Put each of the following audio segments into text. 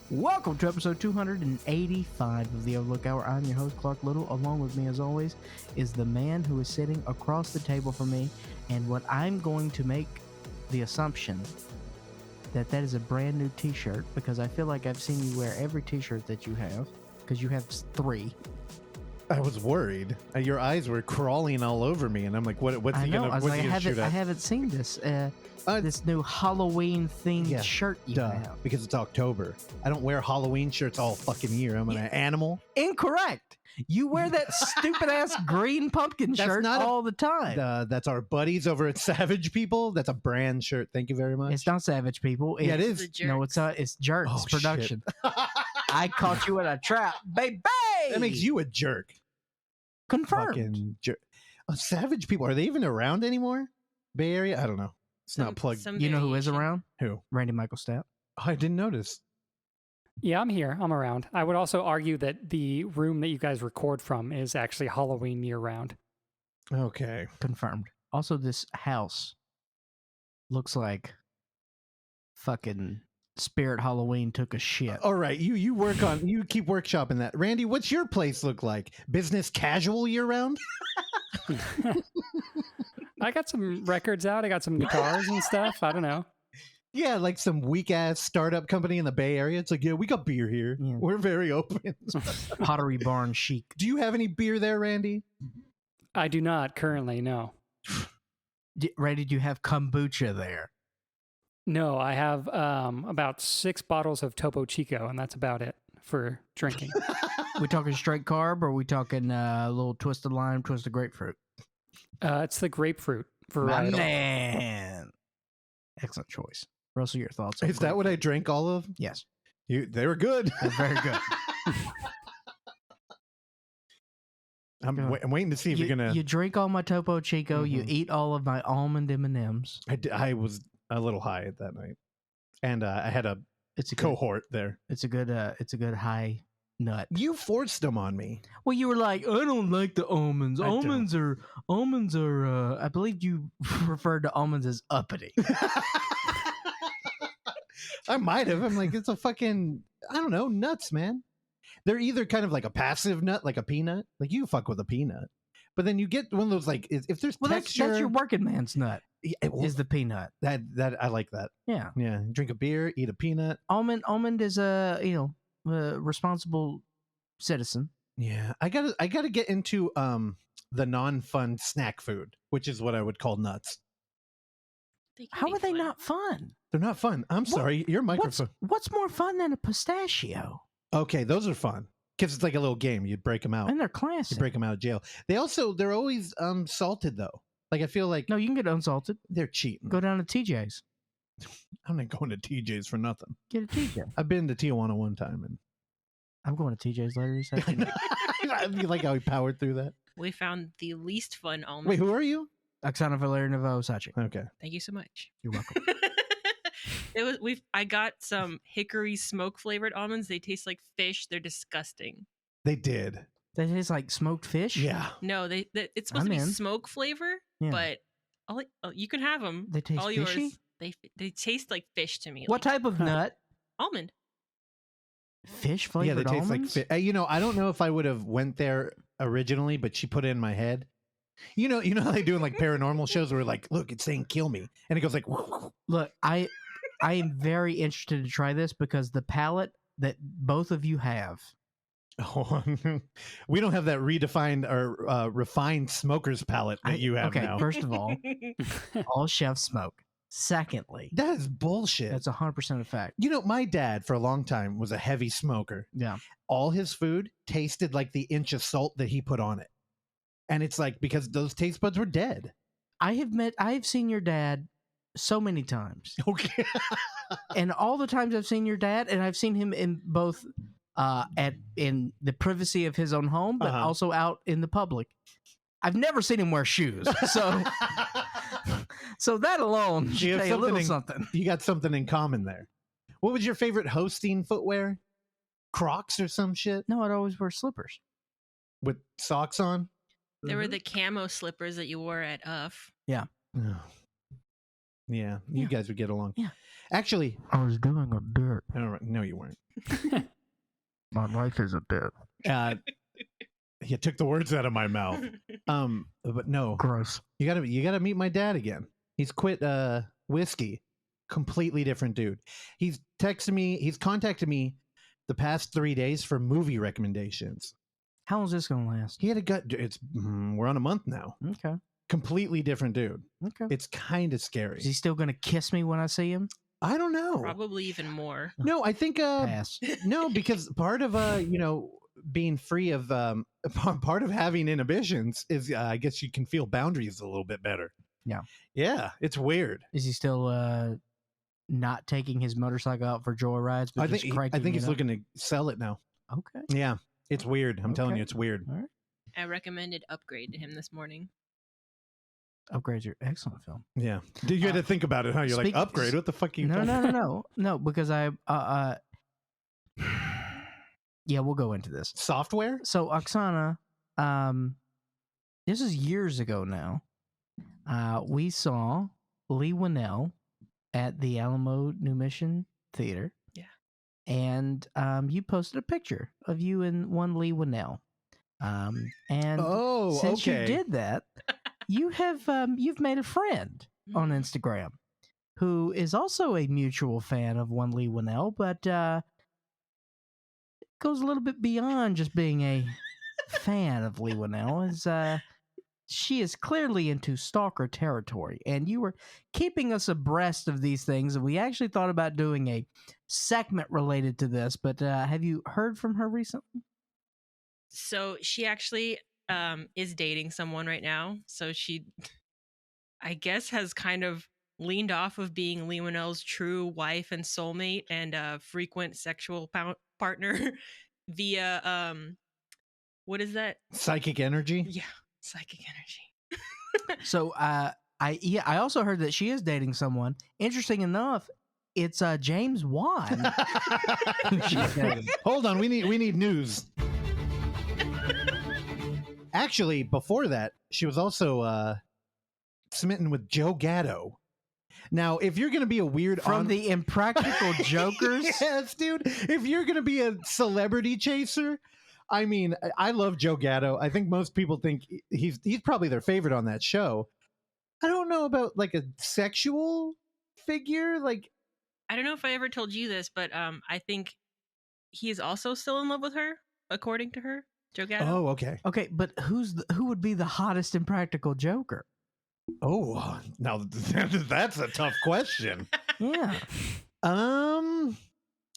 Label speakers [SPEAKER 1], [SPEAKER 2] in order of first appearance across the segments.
[SPEAKER 1] Welcome to episode 285 of the Overlook Hour. I'm your host, Clark Little. Along with me, as always, is the man who is sitting across the table from me. And what I'm going to make the assumption that is a brand new t-shirt, because I feel like I've seen you wear every t-shirt that you have, because you have 3.
[SPEAKER 2] I was worried. Your eyes were crawling all over me, and I'm like, "What's he gonna shoot at?"
[SPEAKER 1] I haven't seen this this new Halloween themed shirt you have.
[SPEAKER 2] Because it's October. I don't wear Halloween shirts all fucking year. I'm an animal.
[SPEAKER 1] Incorrect. You wear that stupid ass green pumpkin shirt all the time.
[SPEAKER 2] That's our buddies over at Savage People. That's a brand shirt. Thank you very much.
[SPEAKER 1] It's not Savage People.
[SPEAKER 2] It is.
[SPEAKER 1] No, it's Jerks production. I caught you in a trap, baby.
[SPEAKER 2] That makes you a jerk.
[SPEAKER 1] Confirmed.
[SPEAKER 2] Savage People. Are they even around anymore? Bay Area? I don't know. It's not plugged.
[SPEAKER 1] You know who is around?
[SPEAKER 2] Who?
[SPEAKER 1] Randy Michael Stapp.
[SPEAKER 2] Oh, I didn't notice.
[SPEAKER 3] Yeah, I'm here. I'm around. I would also argue that the room that you guys record from is actually Halloween year-round.
[SPEAKER 2] Okay.
[SPEAKER 1] Confirmed. Also, this house looks like fucking Spirit Halloween took a shit.
[SPEAKER 2] All right, you keep workshopping that. Randy, what's your place look like? Business casual year-round?
[SPEAKER 3] I got some records out. I got some guitars and stuff. I don't know.
[SPEAKER 2] Yeah, like some weak-ass startup company in the Bay Area. It's like, yeah, we got beer here. Yeah. We're very open.
[SPEAKER 1] Pottery Barn chic.
[SPEAKER 2] Do you have any beer there, Randy?
[SPEAKER 3] I do not currently, no.
[SPEAKER 1] Randy, do you have kombucha there?
[SPEAKER 3] No, I have about 6 bottles of Topo Chico, and that's about it for drinking.
[SPEAKER 1] We talking straight carb, or are we talking a little twisted lime, twisted grapefruit?
[SPEAKER 3] It's the grapefruit variety.
[SPEAKER 1] Man. Excellent choice. Russell, your thoughts?
[SPEAKER 2] Is that what I drank all of?
[SPEAKER 1] Yes.
[SPEAKER 2] They were good.
[SPEAKER 1] They're very good.
[SPEAKER 2] I'm waiting to see if you're going to...
[SPEAKER 1] You drink all my Topo Chico. Mm-hmm. You eat all of my almond M&Ms.
[SPEAKER 2] I was a little high at that night. And I had a cohort there.
[SPEAKER 1] It's a good high nut.
[SPEAKER 2] You forced them on me.
[SPEAKER 1] Well, you were like, I don't like the almonds. Almonds are I believe you referred to almonds as uppity.
[SPEAKER 2] I might have. I'm like, it's a fucking, I don't know, nuts, man. They're either kind of like a passive nut, like a peanut. Like you fuck with a peanut. But then you get one of those, like, if there's texture.
[SPEAKER 1] That's your working man's nut. Is the peanut.
[SPEAKER 2] That I like that.
[SPEAKER 1] Yeah.
[SPEAKER 2] Yeah. Drink a beer, eat a peanut.
[SPEAKER 1] Almond is a responsible citizen.
[SPEAKER 2] Yeah. I gotta get into the non-fun snack food, which is what I would call nuts.
[SPEAKER 1] How are they not fun?
[SPEAKER 2] They're not fun. I'm sorry. Your microphone.
[SPEAKER 1] What's more fun than a pistachio?
[SPEAKER 2] Okay, those are fun. Because it's like a little game. You break them out.
[SPEAKER 1] And they're classic.
[SPEAKER 2] You break them out of jail. They're always salted, though. Like, I feel like...
[SPEAKER 1] No, you can get unsalted.
[SPEAKER 2] They're cheating.
[SPEAKER 1] Go down to TJ's.
[SPEAKER 2] I'm not going to TJ's for nothing.
[SPEAKER 1] Get a TJ.
[SPEAKER 2] I've been to Tijuana one time. And
[SPEAKER 1] I'm going to TJ's later this afternoon.
[SPEAKER 2] I like how we powered through that.
[SPEAKER 4] We found the least fun almond.
[SPEAKER 2] Wait, who are you?
[SPEAKER 1] Oksana Valeria Novo Sachi.
[SPEAKER 2] Okay.
[SPEAKER 4] Thank you so much.
[SPEAKER 1] You're welcome.
[SPEAKER 4] I got some hickory smoke flavored almonds. They taste like fish. They're disgusting.
[SPEAKER 2] They did.
[SPEAKER 1] They taste like smoked fish?
[SPEAKER 2] Yeah.
[SPEAKER 4] No, it's supposed to be smoke flavor, but you can have them.
[SPEAKER 1] They taste fishy?
[SPEAKER 4] Yours. They taste like fish to me.
[SPEAKER 1] What type of nut?
[SPEAKER 4] Almond.
[SPEAKER 1] Fish flavored almonds?
[SPEAKER 2] Taste like fish. I don't know if I would have went there originally, but she put it in my head. You know how they do in like paranormal shows where like, look, it's saying kill me. And it goes like,
[SPEAKER 1] look, I am very interested to try this because the palate that both of you have.
[SPEAKER 2] Oh, we don't have that redefined or refined smoker's palate that you have now.
[SPEAKER 1] First of all chefs smoke. Secondly,
[SPEAKER 2] that is bullshit.
[SPEAKER 1] That's 100% a fact.
[SPEAKER 2] My dad for a long time was a heavy smoker.
[SPEAKER 1] Yeah.
[SPEAKER 2] All his food tasted like the inch of salt that he put on it. And it's like, because those taste buds were dead.
[SPEAKER 1] I have seen your dad so many times.
[SPEAKER 2] Okay.
[SPEAKER 1] And all the times I've seen your dad, and I've seen him in both in the privacy of his own home, but also out in the public. I've never seen him wear shoes. So that alone should tell you a little something.
[SPEAKER 2] You got something in common there. What was your favorite hosting footwear? Crocs or some shit?
[SPEAKER 1] No, I'd always wear slippers.
[SPEAKER 2] With socks on?
[SPEAKER 4] There were the camo slippers that you wore at UF.
[SPEAKER 1] Yeah.
[SPEAKER 2] Oh. Yeah, you guys would get along.
[SPEAKER 1] Yeah.
[SPEAKER 2] Actually,
[SPEAKER 1] I was doing a bit.
[SPEAKER 2] No, you weren't.
[SPEAKER 1] My life is a bit
[SPEAKER 2] You took the words out of my mouth. But no,
[SPEAKER 1] gross.
[SPEAKER 2] you gotta meet my dad again. He's quit whiskey. Completely different dude. He's contacted me the past 3 days for movie recommendations.
[SPEAKER 1] How long is this gonna last?
[SPEAKER 2] He had a gut. We're on a month now.
[SPEAKER 1] Okay.
[SPEAKER 2] Completely different dude.
[SPEAKER 1] Okay.
[SPEAKER 2] It's kind of scary.
[SPEAKER 1] Is he still gonna kiss me when I see him?
[SPEAKER 2] I don't know.
[SPEAKER 4] Probably even more.
[SPEAKER 2] No, I think
[SPEAKER 1] Pass.
[SPEAKER 2] no, because part of being free of part of having inhibitions is I guess you can feel boundaries a little bit better. Yeah, it's weird.
[SPEAKER 1] Is he still not taking his motorcycle out for joyrides? But
[SPEAKER 2] I think he's looking to sell it now.
[SPEAKER 1] Okay.
[SPEAKER 2] Yeah, it's weird. I'm telling
[SPEAKER 1] Okay.
[SPEAKER 2] you, it's weird.
[SPEAKER 1] All right.
[SPEAKER 4] I recommended Upgrade to him this morning.
[SPEAKER 1] Upgrades are excellent film.
[SPEAKER 2] Yeah, you had to think about it, huh? You're like, upgrade? What the fuck are you?
[SPEAKER 1] No, because I yeah, we'll go into this.
[SPEAKER 2] Software?
[SPEAKER 1] So Oksana, this is years ago now. We saw Lee Winnell at the Alamo New Mission Theater.
[SPEAKER 4] Yeah.
[SPEAKER 1] And you posted a picture of you and one Lee Winnell. And since
[SPEAKER 2] okay.
[SPEAKER 1] you did that, you have you've made a friend on Instagram who is also a mutual fan of one Lee Winnell, but goes a little bit beyond just being a fan of Lee Winnell. She is clearly into stalker territory, and you were keeping us abreast of these things, and we actually thought about doing a segment related to this, but have you heard from her recently?
[SPEAKER 4] So she actually is dating someone right now. So she, I guess, has kind of leaned off of being Lee Winnell's true wife and soulmate and frequent sexual partner via, what is that?
[SPEAKER 2] Psychic energy?
[SPEAKER 4] Yeah. Psychic energy.
[SPEAKER 1] So I also heard that she is dating someone. Interesting enough, it's James Wan. She's dating.
[SPEAKER 2] Hold on, we need news. Actually, before that, she was also smitten with Joe Gatto. Now, if you're going to be a weird
[SPEAKER 1] From the Impractical Jokers?
[SPEAKER 2] Yes, dude. If you're going to be a celebrity chaser, I mean, I love Joe Gatto. I think most people think he's probably their favorite on that show. I don't know about like a sexual figure. Like,
[SPEAKER 4] I don't know if I ever told you this, but I think he is also still in love with her, according to her, Joe Gatto.
[SPEAKER 2] oh, okay.
[SPEAKER 1] Okay, but who would be the hottest Impractical Joker?
[SPEAKER 2] Oh, now that's a tough question.
[SPEAKER 1] Yeah.
[SPEAKER 2] I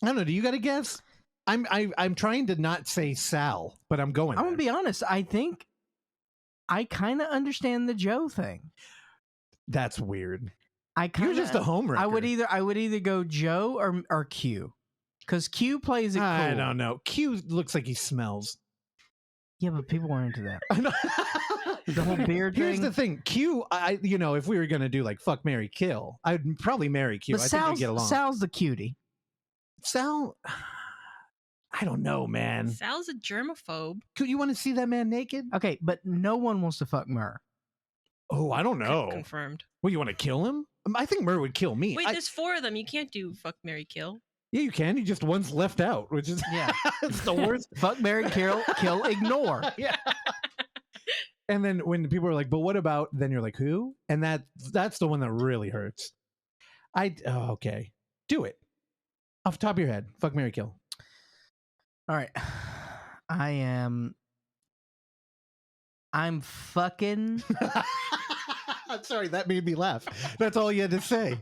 [SPEAKER 2] don't know. Do you got a guess? I'm trying to not say Sal, but I'm going.
[SPEAKER 1] I'm going to be honest. I think I kind of understand the Joe thing.
[SPEAKER 2] That's weird.
[SPEAKER 1] You're
[SPEAKER 2] just a homewrecker.
[SPEAKER 1] I would either go Joe or Q, because Q plays it cool.
[SPEAKER 2] I don't know. Q looks like he smells.
[SPEAKER 1] Yeah, but people weren't into that. The whole beard thing.
[SPEAKER 2] Here's the thing. Q, if we were going to do like fuck, marry, kill, I'd probably marry Q.
[SPEAKER 1] But
[SPEAKER 2] I think we get along.
[SPEAKER 1] Sal's the cutie.
[SPEAKER 2] Sal, I don't know, man.
[SPEAKER 4] Sal's a germaphobe.
[SPEAKER 2] You want to see that man naked?
[SPEAKER 1] Okay, but no one wants to fuck Murr.
[SPEAKER 2] Oh, I don't know.
[SPEAKER 4] Confirmed.
[SPEAKER 2] Well, you want to kill him? I think Murr would kill me.
[SPEAKER 4] Wait, there's 4 of them. You can't do fuck, marry, kill.
[SPEAKER 2] Yeah, you can. You just one's left out, which is it's the worst.
[SPEAKER 1] Fuck, marry, kill, ignore.
[SPEAKER 2] Yeah. And then when people are like, "But what about?" Then you're like, "Who?" And that's the one that really hurts. Okay, do it off the top of your head. Fuck, marry, kill.
[SPEAKER 1] All right, I'm fucking.
[SPEAKER 2] I'm sorry, that made me laugh. That's all you had to say.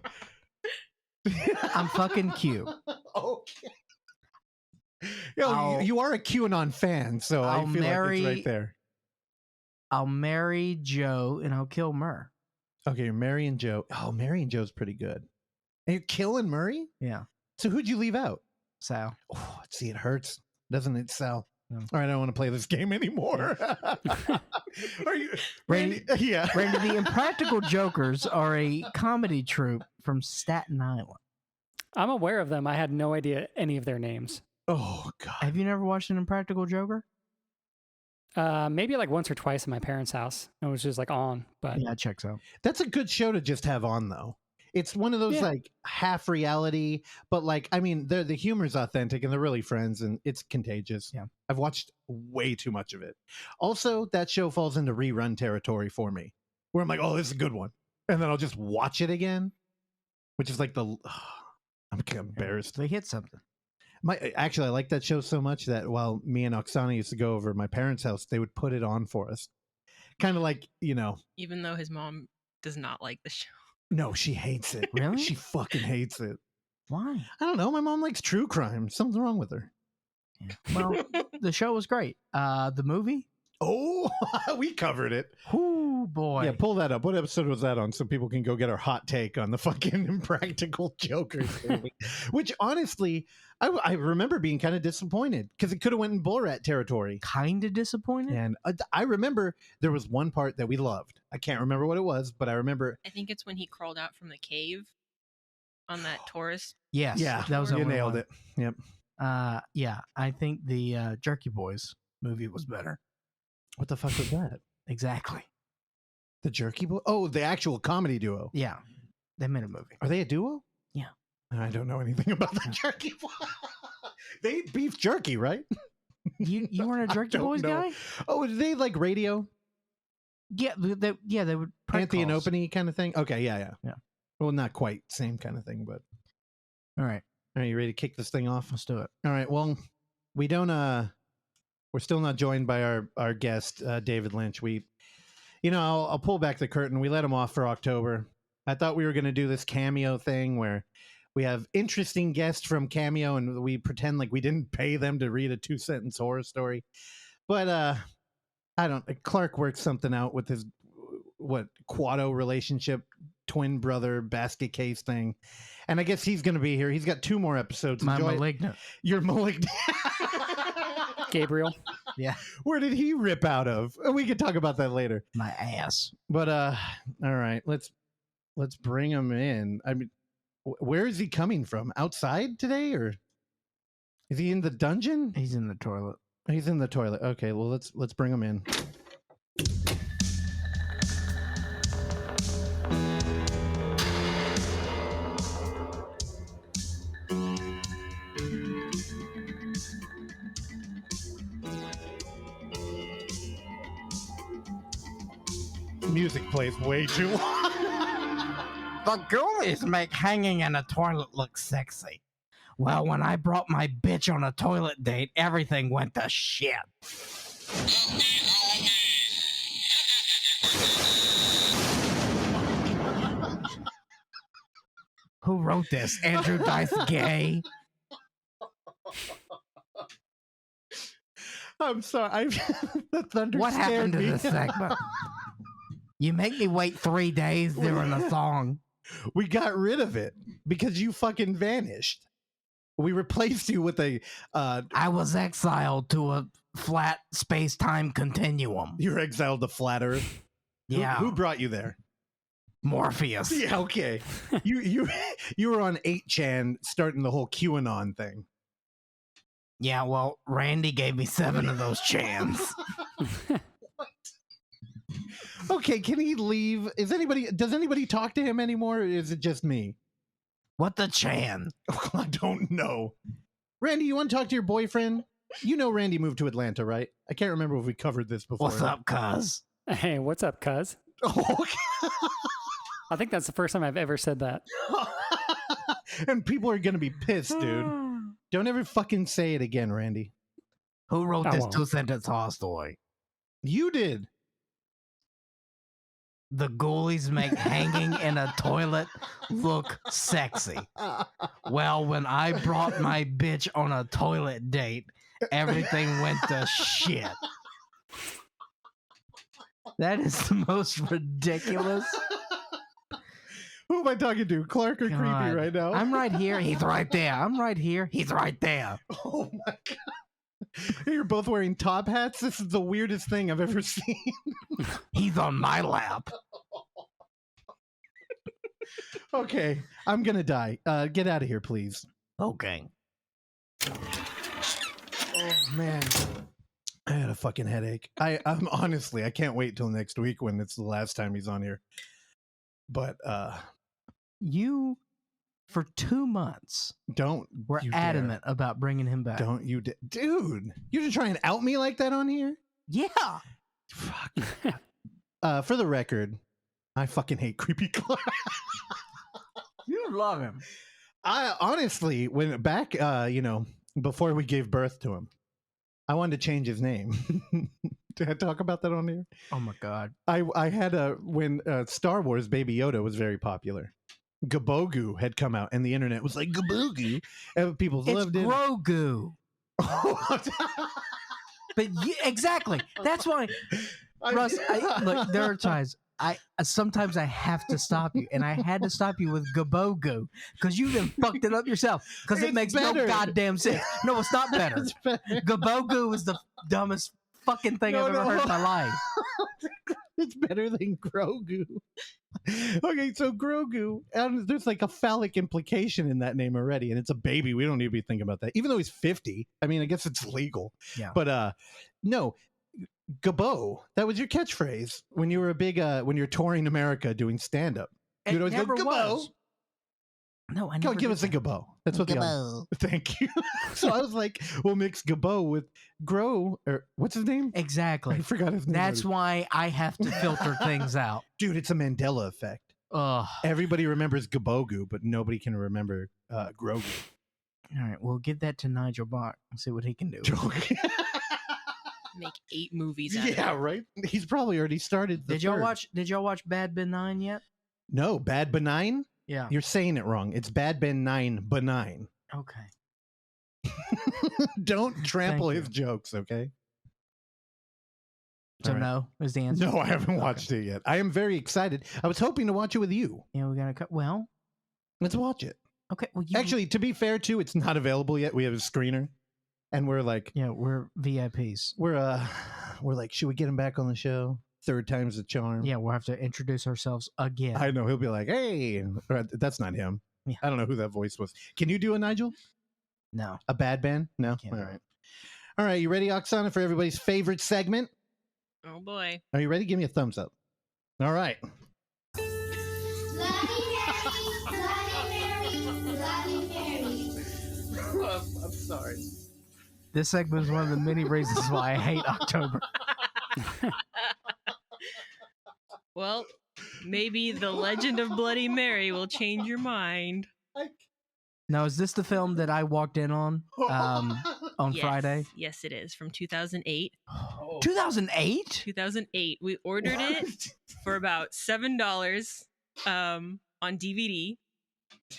[SPEAKER 1] I'm fucking Q.
[SPEAKER 2] Okay. You are a QAnon fan, so I feel like it's right there.
[SPEAKER 1] I'll marry Joe and I'll kill Murr.
[SPEAKER 2] Okay, you're marrying Joe. Oh, marrying Joe's pretty good. And you're killing Murray?
[SPEAKER 1] Yeah.
[SPEAKER 2] So who'd you leave out?
[SPEAKER 1] Sal.
[SPEAKER 2] Oh, see, it hurts, doesn't it, Sal?
[SPEAKER 1] No.
[SPEAKER 2] All right, I don't want to play this game anymore. Are you,
[SPEAKER 1] Randy?
[SPEAKER 2] Yeah.
[SPEAKER 1] Randy, the Impractical Jokers are a comedy troupe from Staten Island.
[SPEAKER 3] I'm aware of them. I had no idea any of their names.
[SPEAKER 2] Oh, God.
[SPEAKER 1] Have you never watched an Impractical Joker?
[SPEAKER 3] Maybe like once or twice in my parents' house. It was just like on, but
[SPEAKER 1] Yeah, it checks out.
[SPEAKER 2] That's a good show to just have on, though. It's one of those
[SPEAKER 3] Yeah.
[SPEAKER 2] like half reality, but like I mean, the humor's authentic and they're really friends and it's contagious.
[SPEAKER 1] Yeah.
[SPEAKER 2] I've watched way too much of it. Also, that show falls into rerun territory for me, where I'm like, oh, this is a good one, and then I'll just watch it again, which is like I'm embarrassed.
[SPEAKER 1] They hit something.
[SPEAKER 2] Actually, I like that show so much that while me and Oksana used to go over to my parents' house, they would put it on for us. Kind of like,
[SPEAKER 4] Even though his mom does not like the show.
[SPEAKER 2] no, she hates it.
[SPEAKER 1] Really?
[SPEAKER 2] She fucking hates it.
[SPEAKER 1] Why?
[SPEAKER 2] I don't know. My mom likes true crime. Something's wrong with her.
[SPEAKER 1] Yeah. Well, the show was great. The movie?
[SPEAKER 2] Oh, we covered it.
[SPEAKER 1] Whoo, boy.
[SPEAKER 2] Yeah, pull that up. What episode was that on so people can go get our hot take on the fucking Impractical Jokers movie? Which, honestly, I remember being kind of disappointed because it could have went in bull rat territory.
[SPEAKER 1] Kind of disappointed?
[SPEAKER 2] And I remember there was one part that we loved. I can't remember what it was, but I remember.
[SPEAKER 4] I think it's when he crawled out from the cave on that tourist.
[SPEAKER 1] Yes.
[SPEAKER 2] Yeah,
[SPEAKER 1] that was
[SPEAKER 2] you
[SPEAKER 1] the one
[SPEAKER 2] nailed
[SPEAKER 1] one.
[SPEAKER 2] it. Yep.
[SPEAKER 1] Yeah, I think the Jerky Boys movie was better.
[SPEAKER 2] What the fuck was that?
[SPEAKER 1] Exactly.
[SPEAKER 2] The Jerky Boy? Oh, the actual comedy duo.
[SPEAKER 1] Yeah, they made a movie.
[SPEAKER 2] Are they a duo?
[SPEAKER 1] Yeah.
[SPEAKER 2] I don't know anything about the Jerky Boy. They eat beef jerky, right?
[SPEAKER 1] You weren't a
[SPEAKER 2] I
[SPEAKER 1] Jerky
[SPEAKER 2] don't
[SPEAKER 1] Boys
[SPEAKER 2] know.
[SPEAKER 1] guy?
[SPEAKER 2] Oh, did they like radio?
[SPEAKER 1] Yeah, they would prank
[SPEAKER 2] Anthony and
[SPEAKER 1] calls.
[SPEAKER 2] Opie kind of thing? Okay, yeah.
[SPEAKER 1] Yeah.
[SPEAKER 2] Well, not quite same kind of thing, but.
[SPEAKER 1] All right,
[SPEAKER 2] Are you ready to kick this thing off?
[SPEAKER 1] let's do it.
[SPEAKER 2] All right. Well, we don't. We're still not joined by our guest, David Lynch. I'll pull back the curtain. We let him off for October. I thought we were going to do this cameo thing where we have interesting guests from Cameo and we pretend like we didn't pay them to read a 2-sentence horror story. But Clark worked something out with his Quado relationship, twin brother basket case thing. And I guess he's going to be here. He's got 2 more episodes.
[SPEAKER 1] My
[SPEAKER 2] Enjoy it.
[SPEAKER 1] malignant.
[SPEAKER 2] You're malignant.
[SPEAKER 3] Gabriel.
[SPEAKER 1] Yeah,
[SPEAKER 2] Where did he rip out of? We could talk about that later.
[SPEAKER 1] my ass.
[SPEAKER 2] But all right, let's bring him in. I mean, where is he coming from? Outside today, or is he in the dungeon?
[SPEAKER 1] He's in the toilet.
[SPEAKER 2] He's in the toilet. Okay, well let's bring him in. Music plays way too long.
[SPEAKER 1] The Ghoulies make hanging in a toilet look sexy. Well, when I brought my bitch on a toilet date, everything went to shit. Who wrote this? Andrew Dice Gay?
[SPEAKER 2] I'm sorry. The thunder
[SPEAKER 1] What happened
[SPEAKER 2] scared
[SPEAKER 1] to
[SPEAKER 2] me.
[SPEAKER 1] this segment? You make me wait 3 days during a song.
[SPEAKER 2] We got rid of it because you fucking vanished. We replaced you with a
[SPEAKER 1] I was exiled to a flat space-time continuum.
[SPEAKER 2] you're exiled to flat Earth.
[SPEAKER 1] Yeah,
[SPEAKER 2] Who brought you there?
[SPEAKER 1] Morpheus.
[SPEAKER 2] Yeah, okay. you were on 8chan starting the whole QAnon thing.
[SPEAKER 1] Yeah, well, Randy gave me 7 of those chans.
[SPEAKER 2] Okay, can he leave? Does anybody talk to him anymore, or is it just me?
[SPEAKER 1] What the chan?
[SPEAKER 2] Oh, I don't know. Randy, you want to talk to your boyfriend? You know Randy moved to Atlanta, right? I can't remember if we covered this before.
[SPEAKER 1] What's up, cuz?
[SPEAKER 3] Hey, what's up, cuz?
[SPEAKER 2] Oh, okay.
[SPEAKER 3] I think that's the first time I've ever said that.
[SPEAKER 2] And people are going to be pissed, dude. Don't ever fucking say it again, Randy.
[SPEAKER 1] Who wrote
[SPEAKER 3] I
[SPEAKER 1] this
[SPEAKER 3] won't.
[SPEAKER 1] 2-sentence horror story?
[SPEAKER 2] You did.
[SPEAKER 1] The Ghoulies make hanging in a toilet look sexy. Well, when I brought my bitch on a toilet date, everything went to shit. That is the most ridiculous.
[SPEAKER 2] Who am I talking to? Clark or Creepy
[SPEAKER 1] God.
[SPEAKER 2] right now?
[SPEAKER 1] I'm right here. He's right there. I'm right here. He's right there.
[SPEAKER 2] Oh my god. You're both wearing top hats? This is the weirdest thing I've ever seen.
[SPEAKER 1] He's on my lap.
[SPEAKER 2] Okay, I'm gonna die. Get out of here, please.
[SPEAKER 1] Okay.
[SPEAKER 2] Oh man. I had a fucking headache. I'm honestly, I can't wait till next week when it's the last time he's on here. But
[SPEAKER 1] you, for 2 months,
[SPEAKER 2] Don't
[SPEAKER 1] were
[SPEAKER 2] you
[SPEAKER 1] adamant about bringing him back.
[SPEAKER 2] Don't you, dude? You just try and out me like that on here?
[SPEAKER 1] Yeah.
[SPEAKER 2] Fuck. For the record, I fucking hate Creepy Clark.
[SPEAKER 1] You love him.
[SPEAKER 2] I honestly, when back, before we gave birth to him, I wanted to change his name. Did I talk about that on here?
[SPEAKER 1] Oh my God.
[SPEAKER 2] I had when Star Wars Baby Yoda was very popular. Gabogu had come out, and the internet was like Gabogu, and people loved it.
[SPEAKER 1] Grogu. But exactly. That's why, Russ. Look, there are times sometimes I have to stop you, and I had to stop you with Gabogu because you then fucked it up yourself because it makes no goddamn sense. No, it's not better.
[SPEAKER 2] It's better.
[SPEAKER 1] Gabogu is the dumbest fucking thing I've ever heard in my life.
[SPEAKER 2] It's better than Grogu. Okay, so Grogu, and there's like a phallic implication in that name already, and it's a baby. We don't need to be thinking about that. Even though he's 50, I mean, I guess it's legal.
[SPEAKER 1] Yeah.
[SPEAKER 2] But no, Gabo, that was your catchphrase when you were when you're touring America doing stand-up. You'd always go, Gabo.
[SPEAKER 1] No, I
[SPEAKER 2] Go
[SPEAKER 1] never
[SPEAKER 2] give
[SPEAKER 1] did
[SPEAKER 2] us a
[SPEAKER 1] that.
[SPEAKER 2] Gabo. That's what
[SPEAKER 1] Gabo.
[SPEAKER 2] Thank you. So I was like, we'll mix Gabo with Grow, or what's his name?
[SPEAKER 1] Exactly.
[SPEAKER 2] I forgot his name.
[SPEAKER 1] That's why I have to filter things out.
[SPEAKER 2] Dude, it's a Mandela effect.
[SPEAKER 1] Ugh.
[SPEAKER 2] Everybody remembers Gabogu, but nobody can remember Grogu.
[SPEAKER 1] All right, we'll give that to Nigel Bach and see what he can do.
[SPEAKER 4] Make 8 movies out
[SPEAKER 2] Yeah,
[SPEAKER 4] of it.
[SPEAKER 2] right. He's probably already started.
[SPEAKER 1] Did y'all watch Bad Benign yet?
[SPEAKER 2] No, Bad Benign.
[SPEAKER 1] Yeah.
[SPEAKER 2] You're saying it wrong. It's Bad Benign Benign.
[SPEAKER 1] Okay.
[SPEAKER 2] Don't trample
[SPEAKER 1] Thank
[SPEAKER 2] his jokes, okay?
[SPEAKER 1] So
[SPEAKER 2] All right.
[SPEAKER 1] no is the answer.
[SPEAKER 2] No, I haven't watched it yet. I am very excited. I was hoping to watch it with you.
[SPEAKER 1] Yeah, we gotta cut. Well,
[SPEAKER 2] Let's watch it.
[SPEAKER 1] okay. Well, you
[SPEAKER 2] Actually, to be fair, too, it's not available yet. We have a screener, and we're like,
[SPEAKER 1] yeah, we're VIPs.
[SPEAKER 2] we're like, should we get him back on the show? Third time's the charm.
[SPEAKER 1] Yeah, we'll have to introduce ourselves again.
[SPEAKER 2] I know he'll be like, hey, that's not him.
[SPEAKER 1] Yeah.
[SPEAKER 2] I don't know who that voice was. Can you do a Nigel?
[SPEAKER 1] No.
[SPEAKER 2] A bad band? No.
[SPEAKER 1] Can't
[SPEAKER 2] All
[SPEAKER 1] do
[SPEAKER 2] right. All right. You ready, Oksana, for everybody's favorite segment?
[SPEAKER 4] Oh boy.
[SPEAKER 2] Are you ready? Give me a thumbs up. All right. I'm sorry.
[SPEAKER 1] This segment is one of the many reasons why I hate October.
[SPEAKER 4] Well, maybe the Legend of Bloody Mary will change your mind.
[SPEAKER 1] Now, is this the film that I walked in on
[SPEAKER 4] Yes.
[SPEAKER 1] Friday?
[SPEAKER 4] Yes, it is from 2008.
[SPEAKER 1] 2008?
[SPEAKER 4] 2008. We ordered it for about $7 on DVD,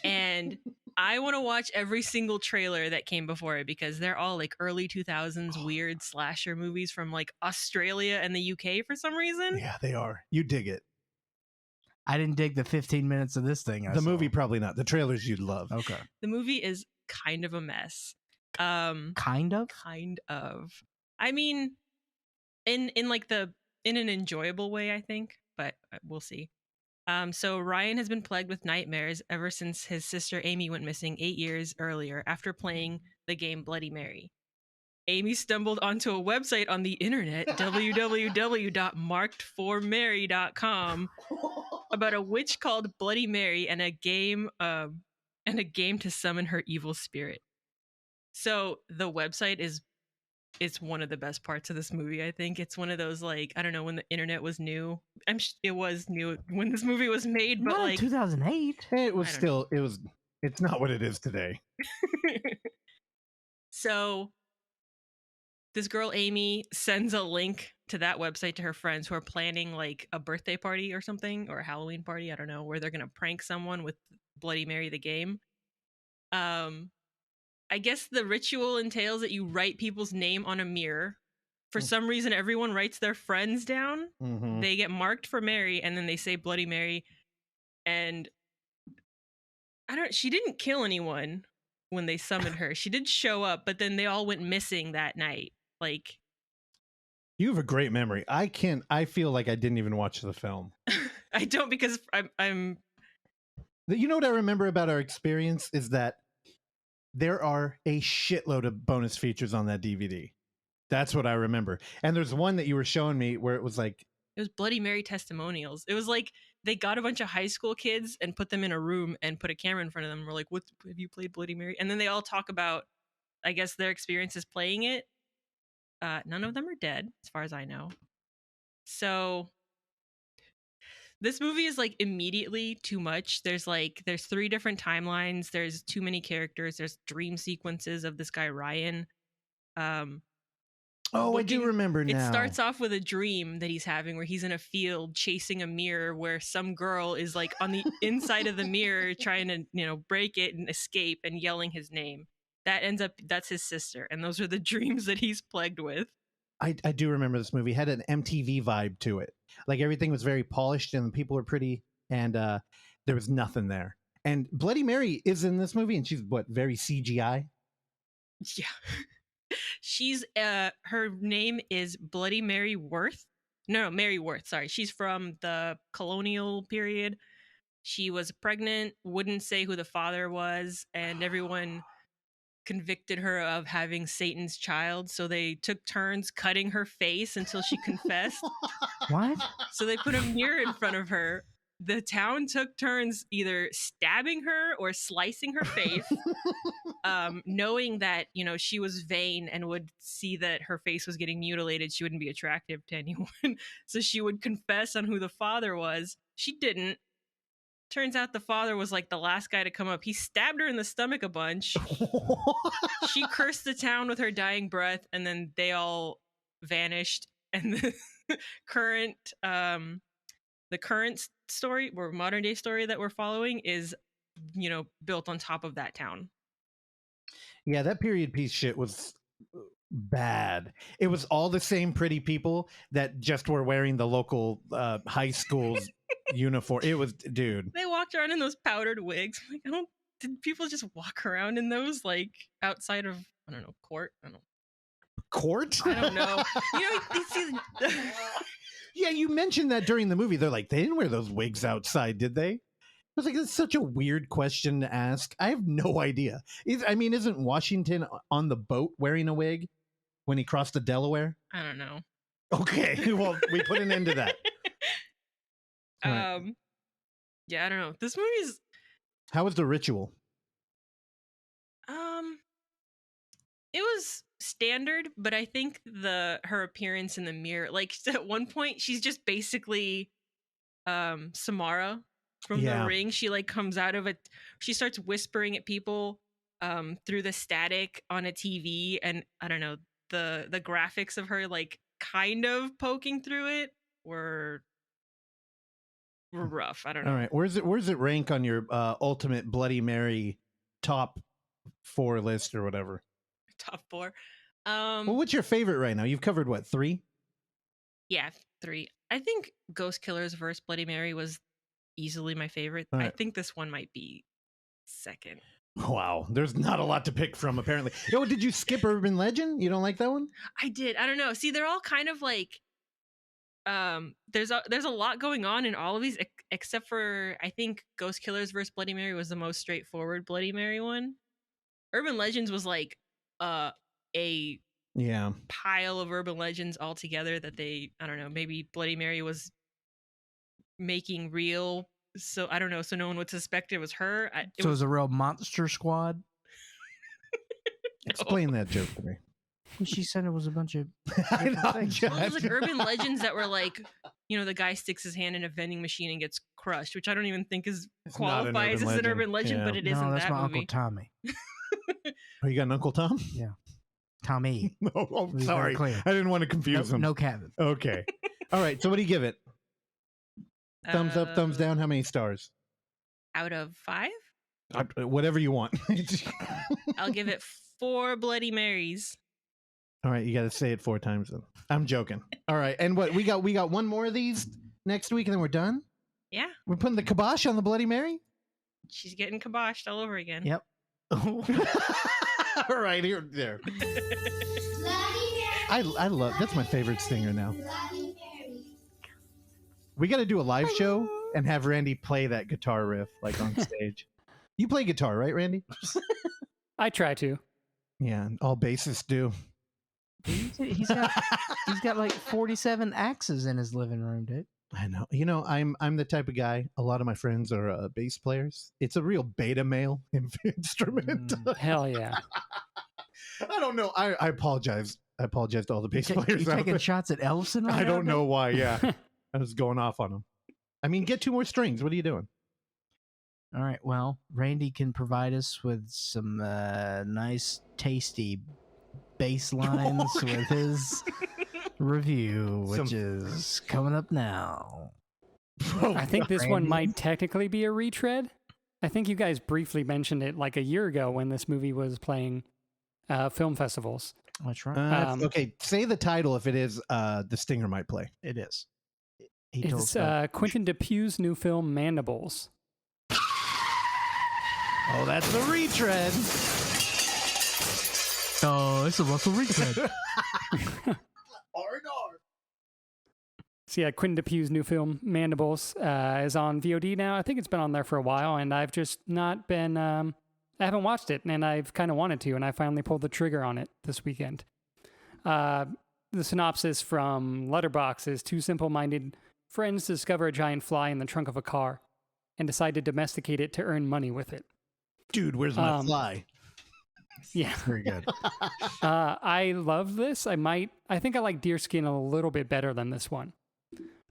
[SPEAKER 4] and I want to watch every single trailer that came before it because they're all like early 2000s weird slasher movies from like Australia and the UK for some reason.
[SPEAKER 2] Yeah, they are. You dig it.
[SPEAKER 1] I didn't dig the 15 minutes of this thing.
[SPEAKER 2] The movie, probably not. The trailers you'd love.
[SPEAKER 1] Okay.
[SPEAKER 4] The movie is kind of a mess.
[SPEAKER 1] Kind of?
[SPEAKER 4] Kind of. I mean, in an enjoyable way, I think, but we'll see. So Ryan has been plagued with nightmares ever since his sister Amy went missing 8 years earlier after playing the game Bloody Mary. Amy stumbled onto a website on the internet, www.markedformary.com, about a witch called Bloody Mary and a game to summon her evil spirit. So the website it's one of the best parts of this movie, I think. It's one of those, like, I don't know, when the internet was new. It was new when this movie was made, but
[SPEAKER 1] Not
[SPEAKER 4] like
[SPEAKER 1] 2008.
[SPEAKER 2] It was
[SPEAKER 4] I don't
[SPEAKER 2] still, it's not what it is today.
[SPEAKER 4] So this girl Amy sends a link to that website to her friends who are planning like a birthday party or something, or a Halloween party, I don't know, where they're gonna prank someone with Bloody Mary the game. I guess the ritual entails that you write people's name on a mirror. For some reason, everyone writes their friends down.
[SPEAKER 2] Mm-hmm.
[SPEAKER 4] They get marked for Mary, and then they say Bloody Mary. And she didn't kill anyone when they summoned her. She did show up, but then they all went missing that night. Like,
[SPEAKER 2] You have a great memory. I feel like I didn't even watch the film.
[SPEAKER 4] I don't, because I'm.
[SPEAKER 2] You know what I remember about our experience is that there are a shitload of bonus features on that DVD. That's what I remember. And there's one that you were showing me where it was like,
[SPEAKER 4] It was Bloody Mary testimonials. It was like they got a bunch of high school kids and put them in a room and put a camera in front of them. We're like, "What have you played Bloody Mary?" And then they all talk about, I guess, their experiences playing it. None of them are dead, as far as I know. So this movie is like immediately too much. There's 3 different timelines. There's too many characters. There's dream sequences of this guy Ryan.
[SPEAKER 2] I do remember now.
[SPEAKER 4] It starts off with a dream that he's having where he's in a field chasing a mirror where some girl is like on the inside of the mirror trying to, break it and escape and yelling his name. That's his sister. And those are the dreams that he's plagued with.
[SPEAKER 2] I do remember this movie. It had an MTV vibe to it. Like everything was very polished and people were pretty, and there was nothing there. And Bloody Mary is in this movie, and she's very CGI?
[SPEAKER 4] Yeah. She's her name is Bloody Mary Worth. No, Mary Worth, sorry. She's from the colonial period. She was pregnant, wouldn't say who the father was, and everyone convicted her of having Satan's child. So they took turns cutting her face until she confessed.
[SPEAKER 1] What?
[SPEAKER 4] So they put a mirror in front of her. The town took turns either stabbing her or slicing her face, knowing that, she was vain and would see that her face was getting mutilated. She wouldn't be attractive to anyone. So she would confess on who the father was. She didn't. Turns out the father was like the last guy to come up. He stabbed her in the stomach a bunch. She cursed the town with her dying breath, and then they all vanished. And the current story, or modern day story that we're following is, built on top of that town.
[SPEAKER 2] Yeah, that period piece shit was bad. It was all the same pretty people that just were wearing the local high school's uniform. It was, dude.
[SPEAKER 4] They walked around in those powdered wigs. I'm like, did people just walk around in those, like, outside of, I don't know, court? I don't know.
[SPEAKER 2] Court?
[SPEAKER 4] I don't know. You see
[SPEAKER 2] Yeah, you mentioned that during the movie. They're like, they didn't wear those wigs outside, did they? I was like, it's such a weird question to ask. I have no idea. Isn't Washington on the boat wearing a wig when he crossed the Delaware?
[SPEAKER 4] I don't know.
[SPEAKER 2] Okay, well, we put an end to that. Right.
[SPEAKER 4] Yeah, I don't know. This movie's...
[SPEAKER 2] How was the ritual?
[SPEAKER 4] It was standard, but I think her appearance in the mirror, like at one point, she's just basically Samara from The Ring. She like comes out of it. She starts whispering at people through the static on a TV, and I don't know, the graphics of her like kind of poking through it were rough. I don't know.
[SPEAKER 2] All right, where's it rank on your ultimate Bloody Mary top 4 list or whatever?
[SPEAKER 4] Top 4.
[SPEAKER 2] Well, what's your favorite right now? You've covered what, 3?
[SPEAKER 4] Yeah, 3. I think Ghost Killers vs. Bloody Mary was easily my favorite.
[SPEAKER 2] Right.
[SPEAKER 4] I think this one might be second.
[SPEAKER 2] Wow, there's not a lot to pick from apparently. Oh, did you skip Urban Legend? You don't like that one?
[SPEAKER 4] I did. I don't know. See, they're all kind of like there's a lot going on in all of these except for I think Ghost Killers vs. Bloody Mary was the most straightforward Bloody Mary one. Urban Legends was like a pile of urban legends all together that they, I don't know, maybe Bloody Mary was making real, so I don't know, so no one would suspect it was her.
[SPEAKER 1] It was a real monster squad.
[SPEAKER 2] Explain that joke to me.
[SPEAKER 1] Well, she said it was a bunch of
[SPEAKER 2] I know,
[SPEAKER 1] things.
[SPEAKER 4] Well, it was like urban legends that were like, the guy sticks his hand in a vending machine and gets crushed, which I don't even think qualifies as an urban legend, but it is in
[SPEAKER 1] that's
[SPEAKER 4] that
[SPEAKER 1] my
[SPEAKER 4] movie.
[SPEAKER 1] Uncle Tommy.
[SPEAKER 2] Oh, you got an Uncle Tom?
[SPEAKER 1] Yeah. Tommy.
[SPEAKER 2] Oh, sorry. I didn't want to confuse him.
[SPEAKER 1] No Kevin.
[SPEAKER 2] Okay. All right. So what do you give it? Thumbs up, thumbs down. How many stars?
[SPEAKER 4] Out of 5?
[SPEAKER 2] Whatever you want.
[SPEAKER 4] I'll give it 4 Bloody Marys.
[SPEAKER 2] All right. You got to say it 4 times then. I'm joking. All right. And what we got one more of these next week and then we're done?
[SPEAKER 4] Yeah.
[SPEAKER 2] We're putting the kibosh on the Bloody Mary?
[SPEAKER 4] She's getting kiboshed all over again.
[SPEAKER 1] Yep.
[SPEAKER 2] All right, there. I love, that's my favorite singer now. We got to do a live show and have Randy play that guitar riff like on stage. You play guitar, right, Randy?
[SPEAKER 3] I try to.
[SPEAKER 2] Yeah, all bassists do.
[SPEAKER 1] He's got like 47 axes in his living room, dude.
[SPEAKER 2] I know. You know, I'm the type of guy. A lot of my friends are bass players. It's a real beta male instrument.
[SPEAKER 3] Hell yeah.
[SPEAKER 2] I don't know. I apologize. I apologize to all the bass players.
[SPEAKER 1] You
[SPEAKER 2] out
[SPEAKER 1] taking
[SPEAKER 2] there.
[SPEAKER 1] shots at Ellison right
[SPEAKER 2] I
[SPEAKER 1] now,
[SPEAKER 2] don't know why. Yeah, I was going off on him. I mean, get 2 more strings. What are you doing?
[SPEAKER 1] All right. Well, Randy can provide us with some nice, tasty bass lines with his review, which is coming up now.
[SPEAKER 3] I think this one
[SPEAKER 1] Randy?
[SPEAKER 3] might technically be a retread. I think you guys briefly mentioned it like a year ago when this movie was playing film festivals.
[SPEAKER 1] That's right.
[SPEAKER 2] Okay, say the title if it is. The Stinger might play.
[SPEAKER 1] It is. He told
[SPEAKER 3] It's
[SPEAKER 1] us.
[SPEAKER 3] Quentin Dupuy's new film, Mandibles.
[SPEAKER 2] Oh, that's the retread.
[SPEAKER 1] Oh, it's a Russell retread.
[SPEAKER 3] So yeah, Quentin Dupuy's new film, Mandibles, is on VOD now. I think it's been on there for a while, and I've just not been... I haven't watched it, and I've kind of wanted to, and I finally pulled the trigger on it this weekend. The synopsis from Letterboxd is 2 simple-minded friends discover a giant fly in the trunk of a car and decide to domesticate it to earn money with it.
[SPEAKER 2] Dude, where's my fly?
[SPEAKER 3] Yeah.
[SPEAKER 1] Very good.
[SPEAKER 3] I love this. I think I like Deerskin a little bit better than this one.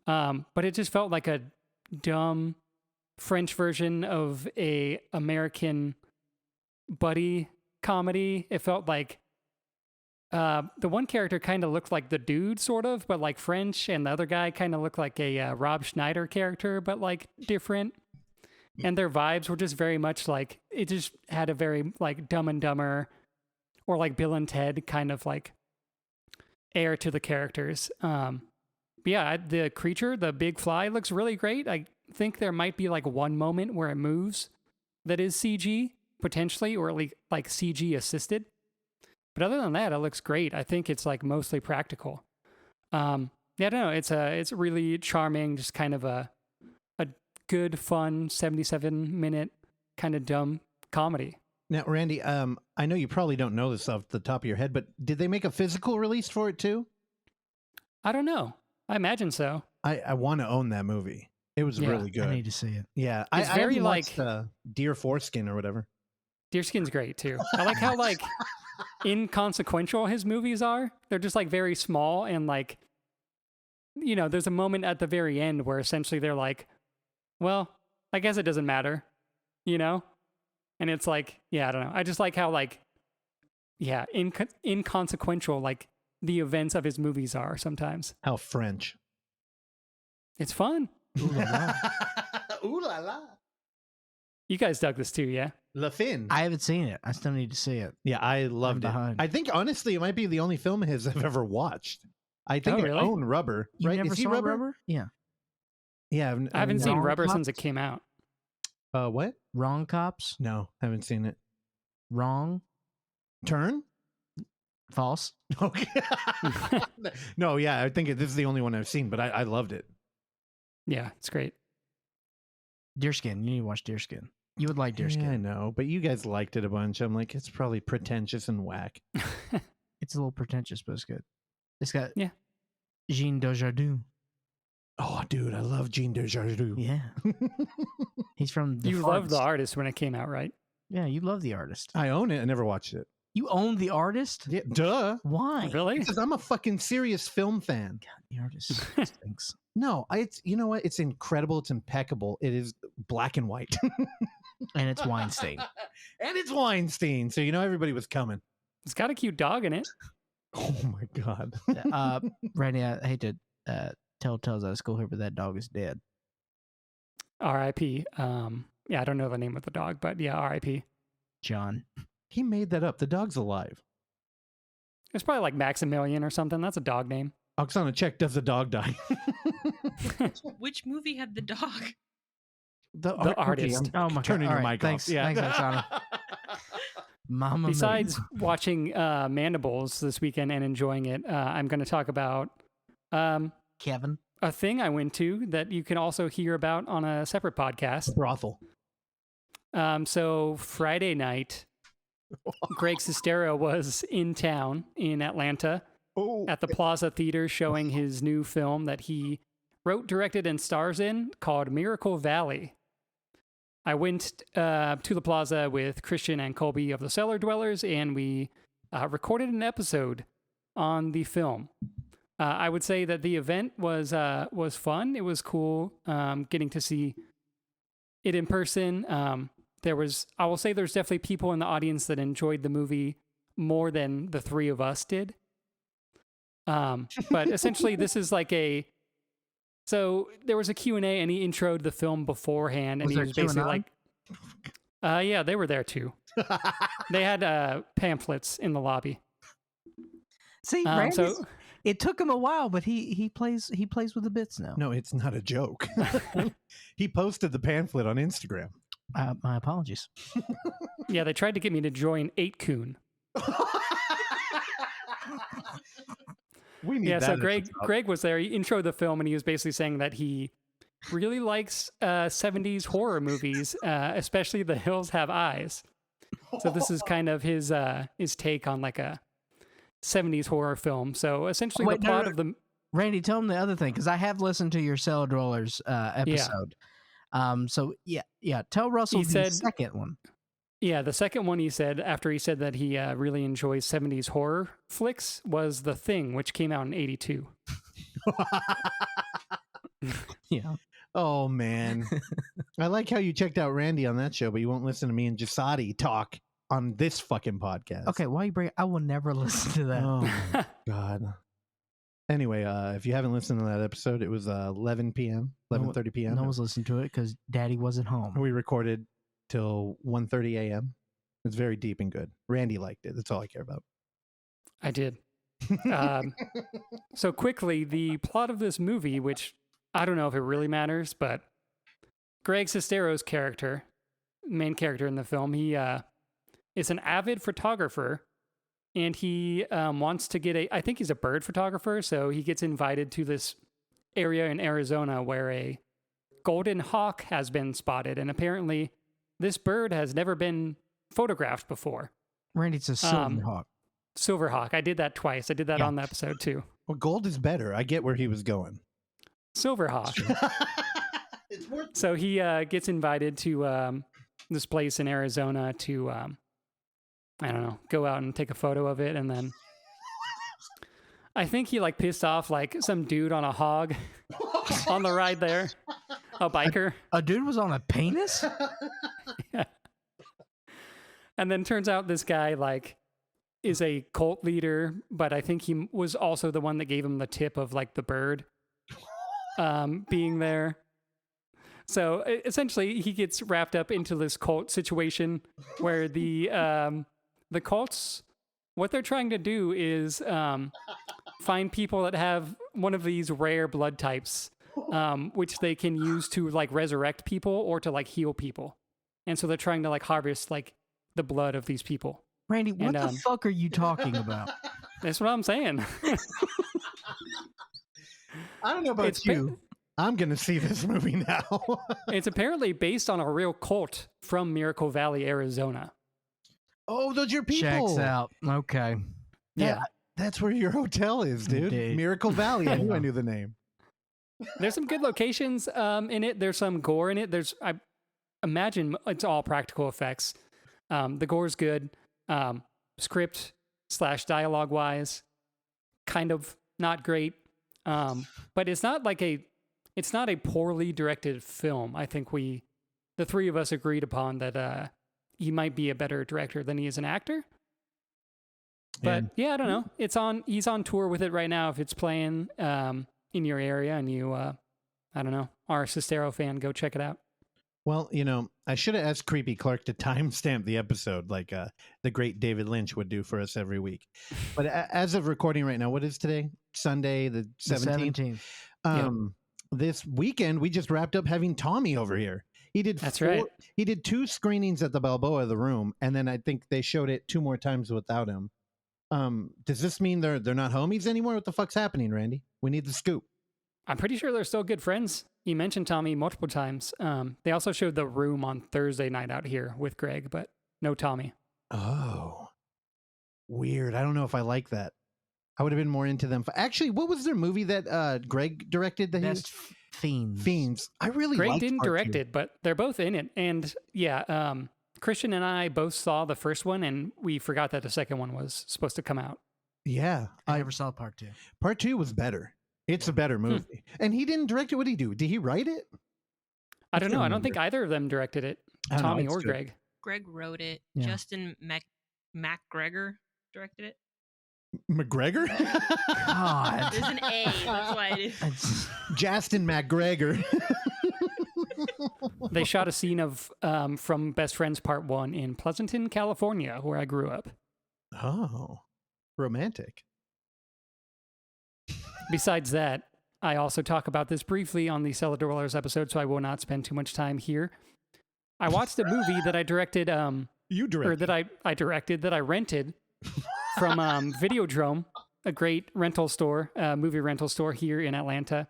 [SPEAKER 3] But it just felt like a dumb French version of a American buddy comedy. It felt like the one character kind of looked like the dude, sort of, but like French, and the other guy kind of looked like a Rob Schneider character, but like different. And their vibes were just very much like, it just had a very like Dumb and Dumber or like Bill and Ted kind of like air to the characters. But yeah, the creature, the big fly, looks really great. I think there might be like one moment where it moves that is CG potentially, or at least like CG assisted. But other than that, it looks great. I think it's like mostly practical. Yeah, I don't know. It's really charming, just kind of a good, fun 77-minute kind of dumb comedy.
[SPEAKER 2] Now, Randy, I know you probably don't know this off the top of your head, but did they make a physical release for it too?
[SPEAKER 3] I don't know. I imagine so.
[SPEAKER 2] I want to own that movie. It was
[SPEAKER 3] Yeah,
[SPEAKER 2] really good.
[SPEAKER 1] I need to see it.
[SPEAKER 2] Yeah,
[SPEAKER 3] It's
[SPEAKER 2] I
[SPEAKER 3] very
[SPEAKER 2] haven't
[SPEAKER 3] like-
[SPEAKER 2] watched, Deer Foreskin or whatever.
[SPEAKER 3] Deerskin's great too. I like how like inconsequential his movies are. They're just like very small, and like, you know, there's a moment at the very end where essentially they're like, well, I guess it doesn't matter, you know? And it's like, yeah, I don't know. I just like how like, yeah, inconsequential like the events of his movies are sometimes.
[SPEAKER 2] How French.
[SPEAKER 3] It's fun.
[SPEAKER 1] Ooh la la.
[SPEAKER 2] Ooh la la.
[SPEAKER 3] You guys dug this too, yeah?
[SPEAKER 2] Le Fin.
[SPEAKER 1] I haven't seen it. I still need to see it.
[SPEAKER 2] Yeah, I loved it.
[SPEAKER 1] behind.
[SPEAKER 2] I think honestly, it might be the only film of his I've ever watched. I think
[SPEAKER 3] Oh,
[SPEAKER 2] I
[SPEAKER 3] really?
[SPEAKER 2] own Rubber.
[SPEAKER 1] You
[SPEAKER 2] right?
[SPEAKER 1] never
[SPEAKER 2] Is he
[SPEAKER 1] saw
[SPEAKER 2] Rubber?
[SPEAKER 1] Yeah.
[SPEAKER 2] Yeah,
[SPEAKER 3] I haven't seen
[SPEAKER 1] Wrong
[SPEAKER 3] Rubber since
[SPEAKER 1] Cops?
[SPEAKER 3] it came out.
[SPEAKER 2] What?
[SPEAKER 1] Wrong Cops.
[SPEAKER 2] No, haven't seen it.
[SPEAKER 1] Wrong.
[SPEAKER 2] Turn?
[SPEAKER 1] False.
[SPEAKER 2] Okay. No, yeah, I think this is the only one I've seen, but I loved it.
[SPEAKER 3] Yeah, it's great.
[SPEAKER 1] Deerskin. You need to watch Deerskin. You would like Deerskin.
[SPEAKER 2] Yeah, I know, but you guys liked it a bunch. I'm like, it's probably pretentious and whack.
[SPEAKER 1] It's a little pretentious, but it's good. It's got
[SPEAKER 3] Yeah.
[SPEAKER 1] Jean Dujardin.
[SPEAKER 2] Oh, dude, I love Jean Dujardin.
[SPEAKER 1] Yeah. He's from the
[SPEAKER 3] You loved the
[SPEAKER 1] Farts.
[SPEAKER 3] artist when it came out, right?
[SPEAKER 1] Yeah, you love the artist.
[SPEAKER 2] I own it. I never watched it.
[SPEAKER 1] You own the artist?
[SPEAKER 2] Yeah, duh.
[SPEAKER 1] Why?
[SPEAKER 3] Really?
[SPEAKER 2] Because I'm a fucking serious film fan.
[SPEAKER 1] God, the artist stinks.
[SPEAKER 2] No, it's you know what? It's incredible. It's impeccable. It is black and white.
[SPEAKER 1] And it's Weinstein.
[SPEAKER 2] And it's Weinstein. So you know everybody was coming.
[SPEAKER 3] It's got a cute dog in it.
[SPEAKER 2] Oh my god.
[SPEAKER 1] Randy, I hate to tell tales out of school here, but that dog is dead.
[SPEAKER 3] R.I.P. Yeah, I don't know the name of the dog, but yeah, R.I.P.
[SPEAKER 1] John.
[SPEAKER 2] He made that up. The dog's alive.
[SPEAKER 3] It's probably like Maximilian or something. That's a dog name.
[SPEAKER 2] Oksana, check. Does the dog die?
[SPEAKER 4] Which movie had the dog?
[SPEAKER 3] The artist.
[SPEAKER 1] Oh my
[SPEAKER 2] Turning
[SPEAKER 1] god.
[SPEAKER 2] your
[SPEAKER 1] All right,
[SPEAKER 2] mic
[SPEAKER 1] thanks,
[SPEAKER 2] off. Yeah.
[SPEAKER 1] Thanks, Oksana. Mama
[SPEAKER 3] Besides watching Mandibles this weekend and enjoying it, I'm going to talk about
[SPEAKER 1] Kevin.
[SPEAKER 3] a thing I went to that you can also hear about on a separate podcast.
[SPEAKER 2] Brothel.
[SPEAKER 3] So Friday night, Greg Sestero was in town in Atlanta
[SPEAKER 2] Oh.
[SPEAKER 3] at the Plaza Theater showing his new film that he wrote, directed, and stars in called Miracle Valley. I went to the plaza with Christian and Colby of the Cellar Dwellers, and we recorded an episode on the film. I would say that the event was fun. It was cool getting to see it in person. I will say there's definitely people in the audience that enjoyed the movie more than the three of us did. But essentially this is like so there was a Q&A and he introed the film beforehand, and he was basically like, yeah, they were there too. They had pamphlets in the lobby.
[SPEAKER 1] See, it took him a while, but he plays with the bits now.
[SPEAKER 2] No, it's not a joke. He posted the pamphlet on Instagram.
[SPEAKER 1] My apologies.
[SPEAKER 3] Yeah, they tried to get me to join 8kun.
[SPEAKER 2] We need
[SPEAKER 3] so Greg was there. He introed the film, and he was basically saying that he really likes 70s horror movies, especially The Hills Have Eyes. So this is kind of his take on like a 70s horror film. So essentially the plot of the...
[SPEAKER 1] Randy, tell him the other thing, because I have listened to your Cellar Dwellers episode. Yeah. Tell Russell the second one.
[SPEAKER 3] Yeah, the second one he said, after he said that he really enjoys 70s horror flicks, was The Thing, which came out in 82.
[SPEAKER 1] Yeah.
[SPEAKER 2] Oh, man. I like how you checked out Randy on that show, but you won't listen to me and Jasadi talk on this fucking podcast.
[SPEAKER 1] Okay, why you bring... I will never listen to that.
[SPEAKER 2] Oh, my God. Anyway, if you haven't listened to that episode, it was 11 p.m., 11:30 p.m.
[SPEAKER 1] No one's listened to it because Daddy wasn't home.
[SPEAKER 2] We recorded till 1:30 a.m. It's very deep and good. Randy liked it. That's all I care about.
[SPEAKER 3] I did. So quickly, the plot of this movie, which I don't know if it really matters, but Greg Sestero's character, main character in the film, he is an avid photographer, and he wants to get I think he's a bird photographer, so he gets invited to this area in Arizona where a golden hawk has been spotted, and apparently this bird has never been photographed before.
[SPEAKER 1] Randy, it's a silverhawk.
[SPEAKER 3] Silverhawk. I did that twice. I did that on the episode too.
[SPEAKER 2] Well, gold is better. I get where he was going.
[SPEAKER 3] Silverhawk.
[SPEAKER 2] It's worth it.
[SPEAKER 3] So he gets invited to this place in Arizona to, I don't know, go out and take a photo of it. And then I think he like pissed off like some dude on a hog on the ride there. A biker.
[SPEAKER 1] A dude was on a penis?
[SPEAKER 3] Yeah. And then turns out this guy like is a cult leader, but I think he was also the one that gave him the tip of like the bird being there. So essentially he gets wrapped up into this cult situation where the cults, what they're trying to do is find people that have one of these rare blood types, which they can use to like resurrect people or to like heal people. And so they're trying to like harvest like the blood of these people.
[SPEAKER 1] Randy, what the fuck are you talking about?
[SPEAKER 3] That's what I'm saying.
[SPEAKER 2] I don't know about you. I'm going to see this movie now.
[SPEAKER 3] It's apparently based on a real cult from Miracle Valley, Arizona.
[SPEAKER 2] Oh, those are your people.
[SPEAKER 1] Checks out. Okay. Yeah.
[SPEAKER 2] That's where your hotel is, dude.
[SPEAKER 1] Indeed.
[SPEAKER 2] Miracle Valley. I knew I knew the name.
[SPEAKER 3] There's some good locations in it. There's some gore in it. I imagine it's all practical effects. The gore's good. Script / dialogue wise, kind of not great. But it's not a poorly directed film. I think the three of us agreed upon that he might be a better director than he is an actor. But yeah, I don't know. He's on tour with it right now. If it's playing in your area and you, I don't know, are a Sestero fan, go check it out.
[SPEAKER 2] Well, I should have asked Creepy Clark to timestamp the episode like the great David Lynch would do for us every week. But as of recording right now, what is today? Sunday, the 17th. This weekend, we just wrapped up having Tommy over here. He did
[SPEAKER 3] right.
[SPEAKER 2] He did 2 screenings at the Balboa of the Room, and then I think they showed it 2 more times without him. Does this mean they're not homies anymore? What the fuck's happening, Randy? We need the scoop.
[SPEAKER 3] I'm pretty sure they're still good friends. You mentioned Tommy multiple times. They also showed The Room on Thursday night out here with Greg, but no Tommy.
[SPEAKER 2] Oh, weird. I don't know if I like that. I would have been more into them. Actually, what was their movie that Greg directed? That
[SPEAKER 1] Best Fiends.
[SPEAKER 2] Fiends. I really
[SPEAKER 3] Greg
[SPEAKER 2] liked
[SPEAKER 3] didn't
[SPEAKER 2] part
[SPEAKER 3] direct
[SPEAKER 2] 2.
[SPEAKER 3] it, but they're both in it. And yeah, Christian and I both saw the first one, and we forgot that the second one was supposed to come out.
[SPEAKER 2] Yeah,
[SPEAKER 1] I never saw part 2.
[SPEAKER 2] Part 2 was better. It's a better movie. And he didn't direct it. What did he do? Did he write it?
[SPEAKER 3] I don't know. I don't think either of them directed it,
[SPEAKER 2] I don't know,
[SPEAKER 3] Tommy
[SPEAKER 2] it's
[SPEAKER 3] or
[SPEAKER 2] good.
[SPEAKER 3] Greg.
[SPEAKER 4] Greg wrote it.
[SPEAKER 1] Yeah.
[SPEAKER 4] Justin MacGregor directed it.
[SPEAKER 2] McGregor?
[SPEAKER 1] God.
[SPEAKER 4] There's an A. That's why it is.
[SPEAKER 1] It's-
[SPEAKER 2] Justin McGregor.
[SPEAKER 3] They shot a scene of from Best Friends Part 1 in Pleasanton, California, where I grew up.
[SPEAKER 2] Oh, romantic.
[SPEAKER 3] Besides that, I also talk about this briefly on the Cellar Dwellers episode, so I will not spend too much time here. I watched a movie that I directed,
[SPEAKER 2] You
[SPEAKER 3] or
[SPEAKER 2] directed.
[SPEAKER 3] that I directed, that I rented from Videodrome, a great rental store, movie rental store here in Atlanta.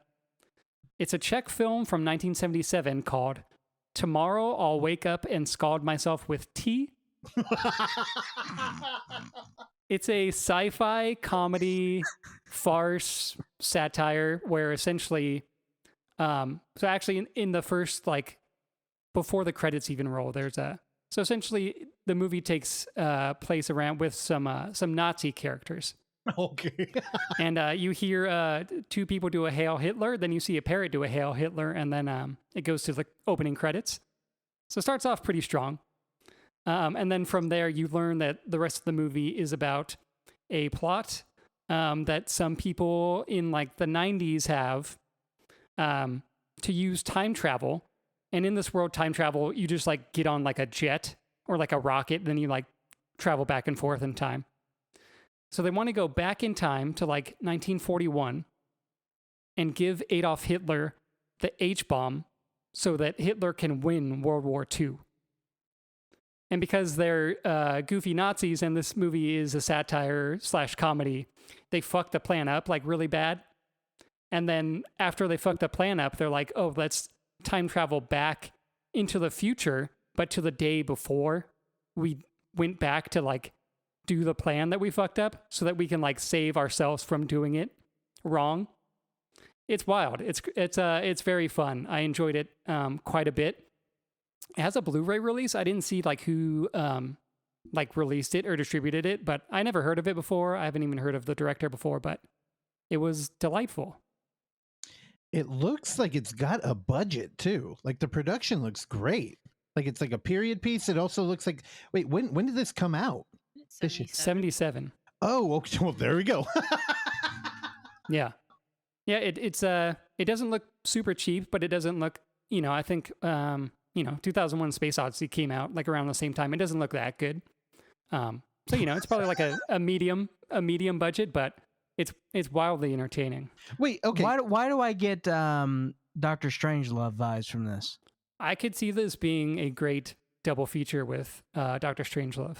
[SPEAKER 3] It's a Czech film from 1977 called Tomorrow I'll Wake Up and Scald Myself with Tea. It's a sci-fi comedy farce satire where essentially, so actually in the first, like, before the credits even roll, so essentially the movie takes place around with some Nazi characters.
[SPEAKER 2] Okay.
[SPEAKER 3] And you hear two people do a Hail Hitler, then you see a parrot do a Hail Hitler, and then it goes to the opening credits. So it starts off pretty strong. And then from there, you learn that the rest of the movie is about a plot that some people in like the 90s have to use time travel. And in this world, time travel, you just like get on like a jet or like a rocket, then you like travel back and forth in time. So they want to go back in time to like 1941 and give Adolf Hitler the H-bomb so that Hitler can win World War II. And because they're goofy Nazis and this movie is a satire / comedy, they fuck the plan up like really bad. And then after they fuck the plan up, they're like, oh, let's time travel back into the future, but to the day before we went back to like do the plan that we fucked up so that we can like save ourselves from doing it wrong. It's wild. It's very fun. I enjoyed it quite a bit. It has a Blu-ray release. I didn't see like who like released it or distributed it, but I never heard of it before. I haven't even heard of the director before, but it was delightful.
[SPEAKER 2] It looks like it's got a budget too. Like the production looks great. Like it's like a period piece. It also looks like, wait, when did this come out? This year.
[SPEAKER 3] 77.
[SPEAKER 2] Oh, okay. Well, there we go.
[SPEAKER 3] Yeah. Yeah, it doesn't look super cheap, but it doesn't look, I think 2001 Space Odyssey came out like around the same time. It doesn't look that good. So it's probably like a medium budget, but it's wildly entertaining.
[SPEAKER 2] Wait, okay.
[SPEAKER 1] Why do I get Dr. Strangelove vibes from this?
[SPEAKER 3] I could see this being a great double feature with Dr. Strangelove.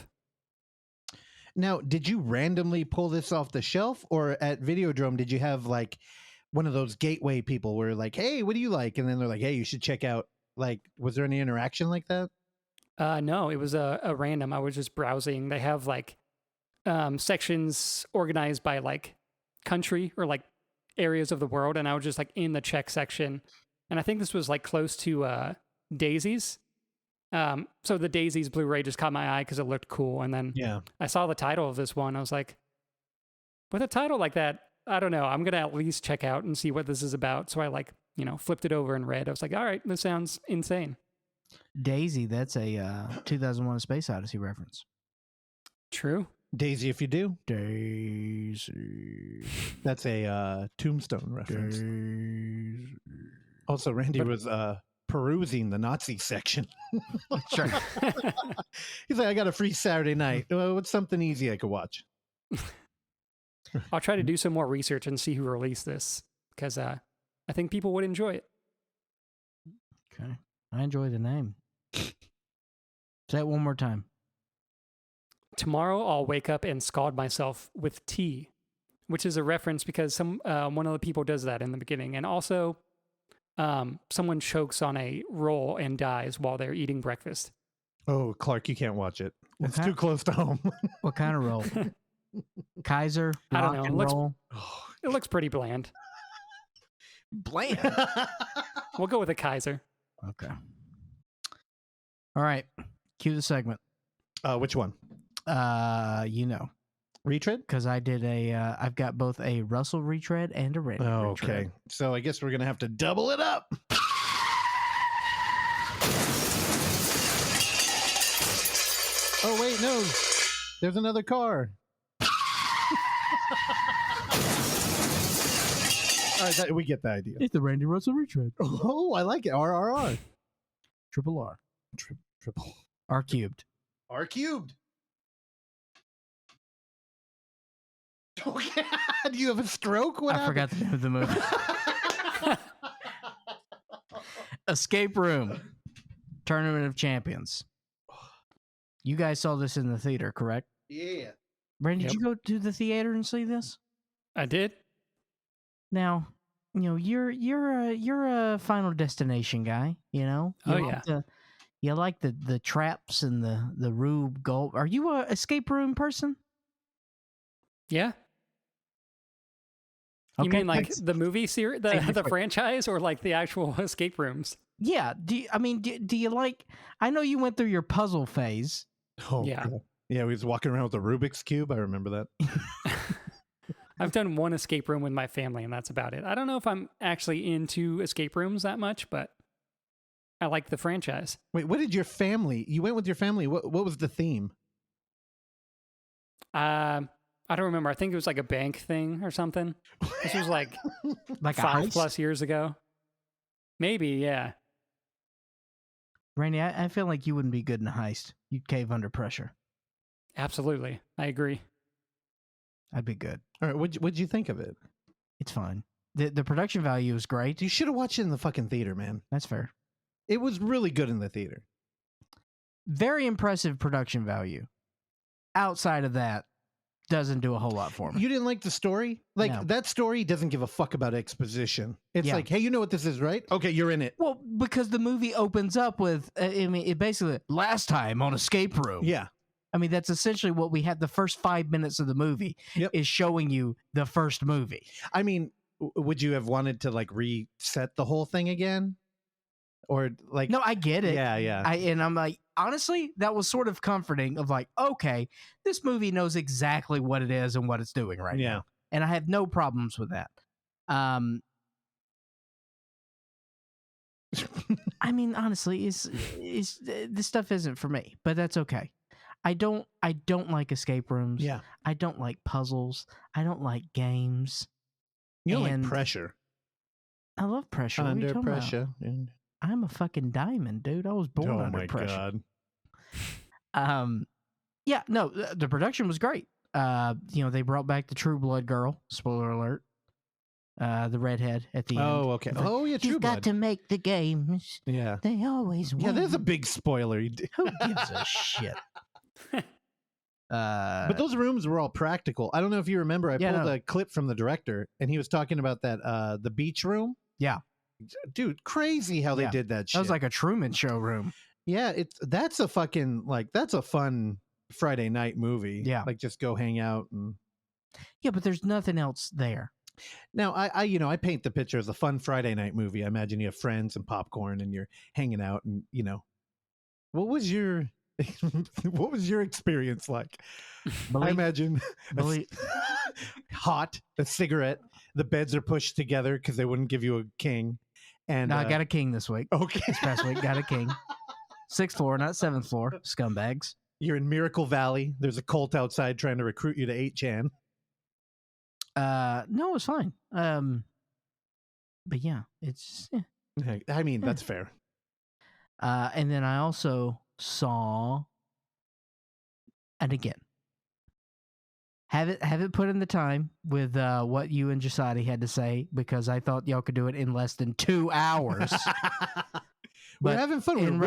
[SPEAKER 2] Now, did you randomly pull this off the shelf, or at Videodrome did you have like one of those gateway people where like, hey, what do you like? And then they're like, hey, you should check out. Like, was there any interaction like that?
[SPEAKER 3] No, it was a random. I was just browsing. They have like sections organized by like country or like areas of the world, and I was just like in the Czech section, and I think this was like close to Daisies. So the Daisies Blu-ray just caught my eye because it looked cool, and then I saw the title of this one. I was like, with a title like that, I don't know. I'm gonna at least check out and see what this is about. So I like flipped it over and read. I was like, all right, this sounds insane.
[SPEAKER 1] Daisy, that's a 2001: A Space Odyssey reference.
[SPEAKER 3] True.
[SPEAKER 2] Daisy, if you do.
[SPEAKER 1] Daisy.
[SPEAKER 2] That's a Tombstone reference.
[SPEAKER 1] Daisy.
[SPEAKER 2] Also, Randy was perusing the Nazi section.
[SPEAKER 1] Sure.
[SPEAKER 2] He's like, I got a free Saturday night. What's something easy I could watch?
[SPEAKER 3] I'll try to do some more research and see who released this because I think people would enjoy it.
[SPEAKER 1] Okay. I enjoy the name. Say it one more time.
[SPEAKER 3] Tomorrow I'll wake up and scald myself with tea, which is a reference because one of the people does that in the beginning. And also someone chokes on a roll and dies while they're eating breakfast.
[SPEAKER 2] Oh, Clark, you can't watch it. It's too close to home.
[SPEAKER 1] What kind of roll? Kaiser,
[SPEAKER 3] I don't
[SPEAKER 1] rock
[SPEAKER 3] know.
[SPEAKER 1] and roll.
[SPEAKER 3] It looks pretty bland.
[SPEAKER 1] Bland.
[SPEAKER 3] We'll go with a Kaiser.
[SPEAKER 1] Okay. All right. Cue the segment.
[SPEAKER 2] Which one? Retread?
[SPEAKER 1] Because I did I've got both a Russell retread and a Randy
[SPEAKER 2] Oh,
[SPEAKER 1] retread.
[SPEAKER 2] okay. So I guess we're going to have to double it up. Oh, wait, no. There's another car. All right, we get the idea.
[SPEAKER 1] It's the Randy Russell retread.
[SPEAKER 2] Oh, I like it. RRR.
[SPEAKER 1] Triple R.
[SPEAKER 2] Triple.
[SPEAKER 1] R cubed.
[SPEAKER 2] R cubed. Okay. Do you have a stroke? What
[SPEAKER 1] I forgot the name of the movie. Escape Room. Tournament of Champions. You guys saw this in the theater, correct?
[SPEAKER 2] Yeah.
[SPEAKER 1] Brandon, did you go to the theater and see this?
[SPEAKER 3] I did.
[SPEAKER 1] Now, you're a Final Destination guy. You know. You like the traps and the Rube Gulp. Are you a escape room person?
[SPEAKER 3] Yeah. You mean like the movie series, the franchise, or like the actual escape rooms?
[SPEAKER 1] Yeah. Do you like? I know you went through your puzzle phase.
[SPEAKER 2] Oh,
[SPEAKER 3] yeah.
[SPEAKER 2] Cool. Yeah, we was walking around with a Rubik's Cube. I remember that.
[SPEAKER 3] I've done one escape room with my family, and that's about it. I don't know if I'm actually into escape rooms that much, but I like the franchise.
[SPEAKER 2] Wait, what did your family? You went with your family. What was the theme?
[SPEAKER 3] I don't remember. I think it was like a bank thing or something. This was like
[SPEAKER 1] Like
[SPEAKER 3] 5+ years ago. Maybe, yeah.
[SPEAKER 1] Randy, I feel like you wouldn't be good in a heist. You'd cave under pressure.
[SPEAKER 3] Absolutely. I agree.
[SPEAKER 2] I'd be good. All right, what'd you think of it?
[SPEAKER 1] It's fine. The production value is great.
[SPEAKER 2] You should have watched it in the fucking theater, man.
[SPEAKER 1] That's fair.
[SPEAKER 2] It was really good in the theater.
[SPEAKER 1] Very impressive production value. Outside of that, doesn't do a whole lot for me.
[SPEAKER 2] You didn't like the story? Like,
[SPEAKER 1] No.
[SPEAKER 2] that story doesn't give a fuck about exposition. It's
[SPEAKER 1] Yeah.
[SPEAKER 2] like, hey, you know what this is, right? Okay, you're in it.
[SPEAKER 1] Well, because the movie opens up with, it basically, last time on Escape Room.
[SPEAKER 2] Yeah.
[SPEAKER 1] I mean, that's essentially what we had. The first 5 minutes of the movie is showing you the first movie.
[SPEAKER 2] I mean, would you have wanted to, like, reset the whole thing again? Or, like...
[SPEAKER 1] No, I get it.
[SPEAKER 2] Yeah.
[SPEAKER 1] And I'm like, honestly, that was sort of comforting of like, okay, this movie knows exactly what it is and what it's doing right now. And I have no problems with that. I mean, honestly, this stuff isn't for me, but that's okay. I don't like escape rooms.
[SPEAKER 2] Yeah.
[SPEAKER 1] I don't like puzzles. I don't like games.
[SPEAKER 2] You don't like pressure.
[SPEAKER 1] I love pressure. What are you
[SPEAKER 2] Under
[SPEAKER 1] talking
[SPEAKER 2] pressure.
[SPEAKER 1] about? I'm a fucking diamond, dude. I was born under pressure.
[SPEAKER 2] God.
[SPEAKER 1] Yeah, no, the production was great. They brought back the True Blood girl. Spoiler alert. The redhead at the end.
[SPEAKER 2] Oh, okay. Oh, yeah, True
[SPEAKER 1] You've
[SPEAKER 2] Blood.
[SPEAKER 1] got to make the games.
[SPEAKER 2] Yeah.
[SPEAKER 1] They always win.
[SPEAKER 2] Yeah, there's a big spoiler.
[SPEAKER 1] Who gives a shit?
[SPEAKER 2] But those rooms were all practical. I don't know if you remember. I pulled a clip from the director, and he was talking about that the beach room.
[SPEAKER 1] Yeah.
[SPEAKER 2] Dude, crazy how they did that shit.
[SPEAKER 1] That was like a Truman Show room.
[SPEAKER 2] Yeah, that's a fun Friday night movie.
[SPEAKER 1] Yeah.
[SPEAKER 2] Like, just go hang out and...
[SPEAKER 1] Yeah, but there's nothing else there.
[SPEAKER 2] Now, I paint the picture as a fun Friday night movie. I imagine you have friends and popcorn and you're hanging out and, what was your experience like? I imagine hot, a cigarette, the beds are pushed together because they wouldn't give you a king. And
[SPEAKER 1] I got a king this week.
[SPEAKER 2] Okay.
[SPEAKER 1] This past week, got a king. 6th floor, not 7th floor. Scumbags.
[SPEAKER 2] You're in Miracle Valley. There's a cult outside trying to recruit you to 8chan.
[SPEAKER 1] No, it's fine. But yeah, it's... Yeah.
[SPEAKER 2] I mean, that's fair.
[SPEAKER 1] And then I also saw... And again, have it put in the time with what you and Jasadi had to say, because I thought y'all could do it in less than 2 hours.
[SPEAKER 2] We're having fun.
[SPEAKER 1] In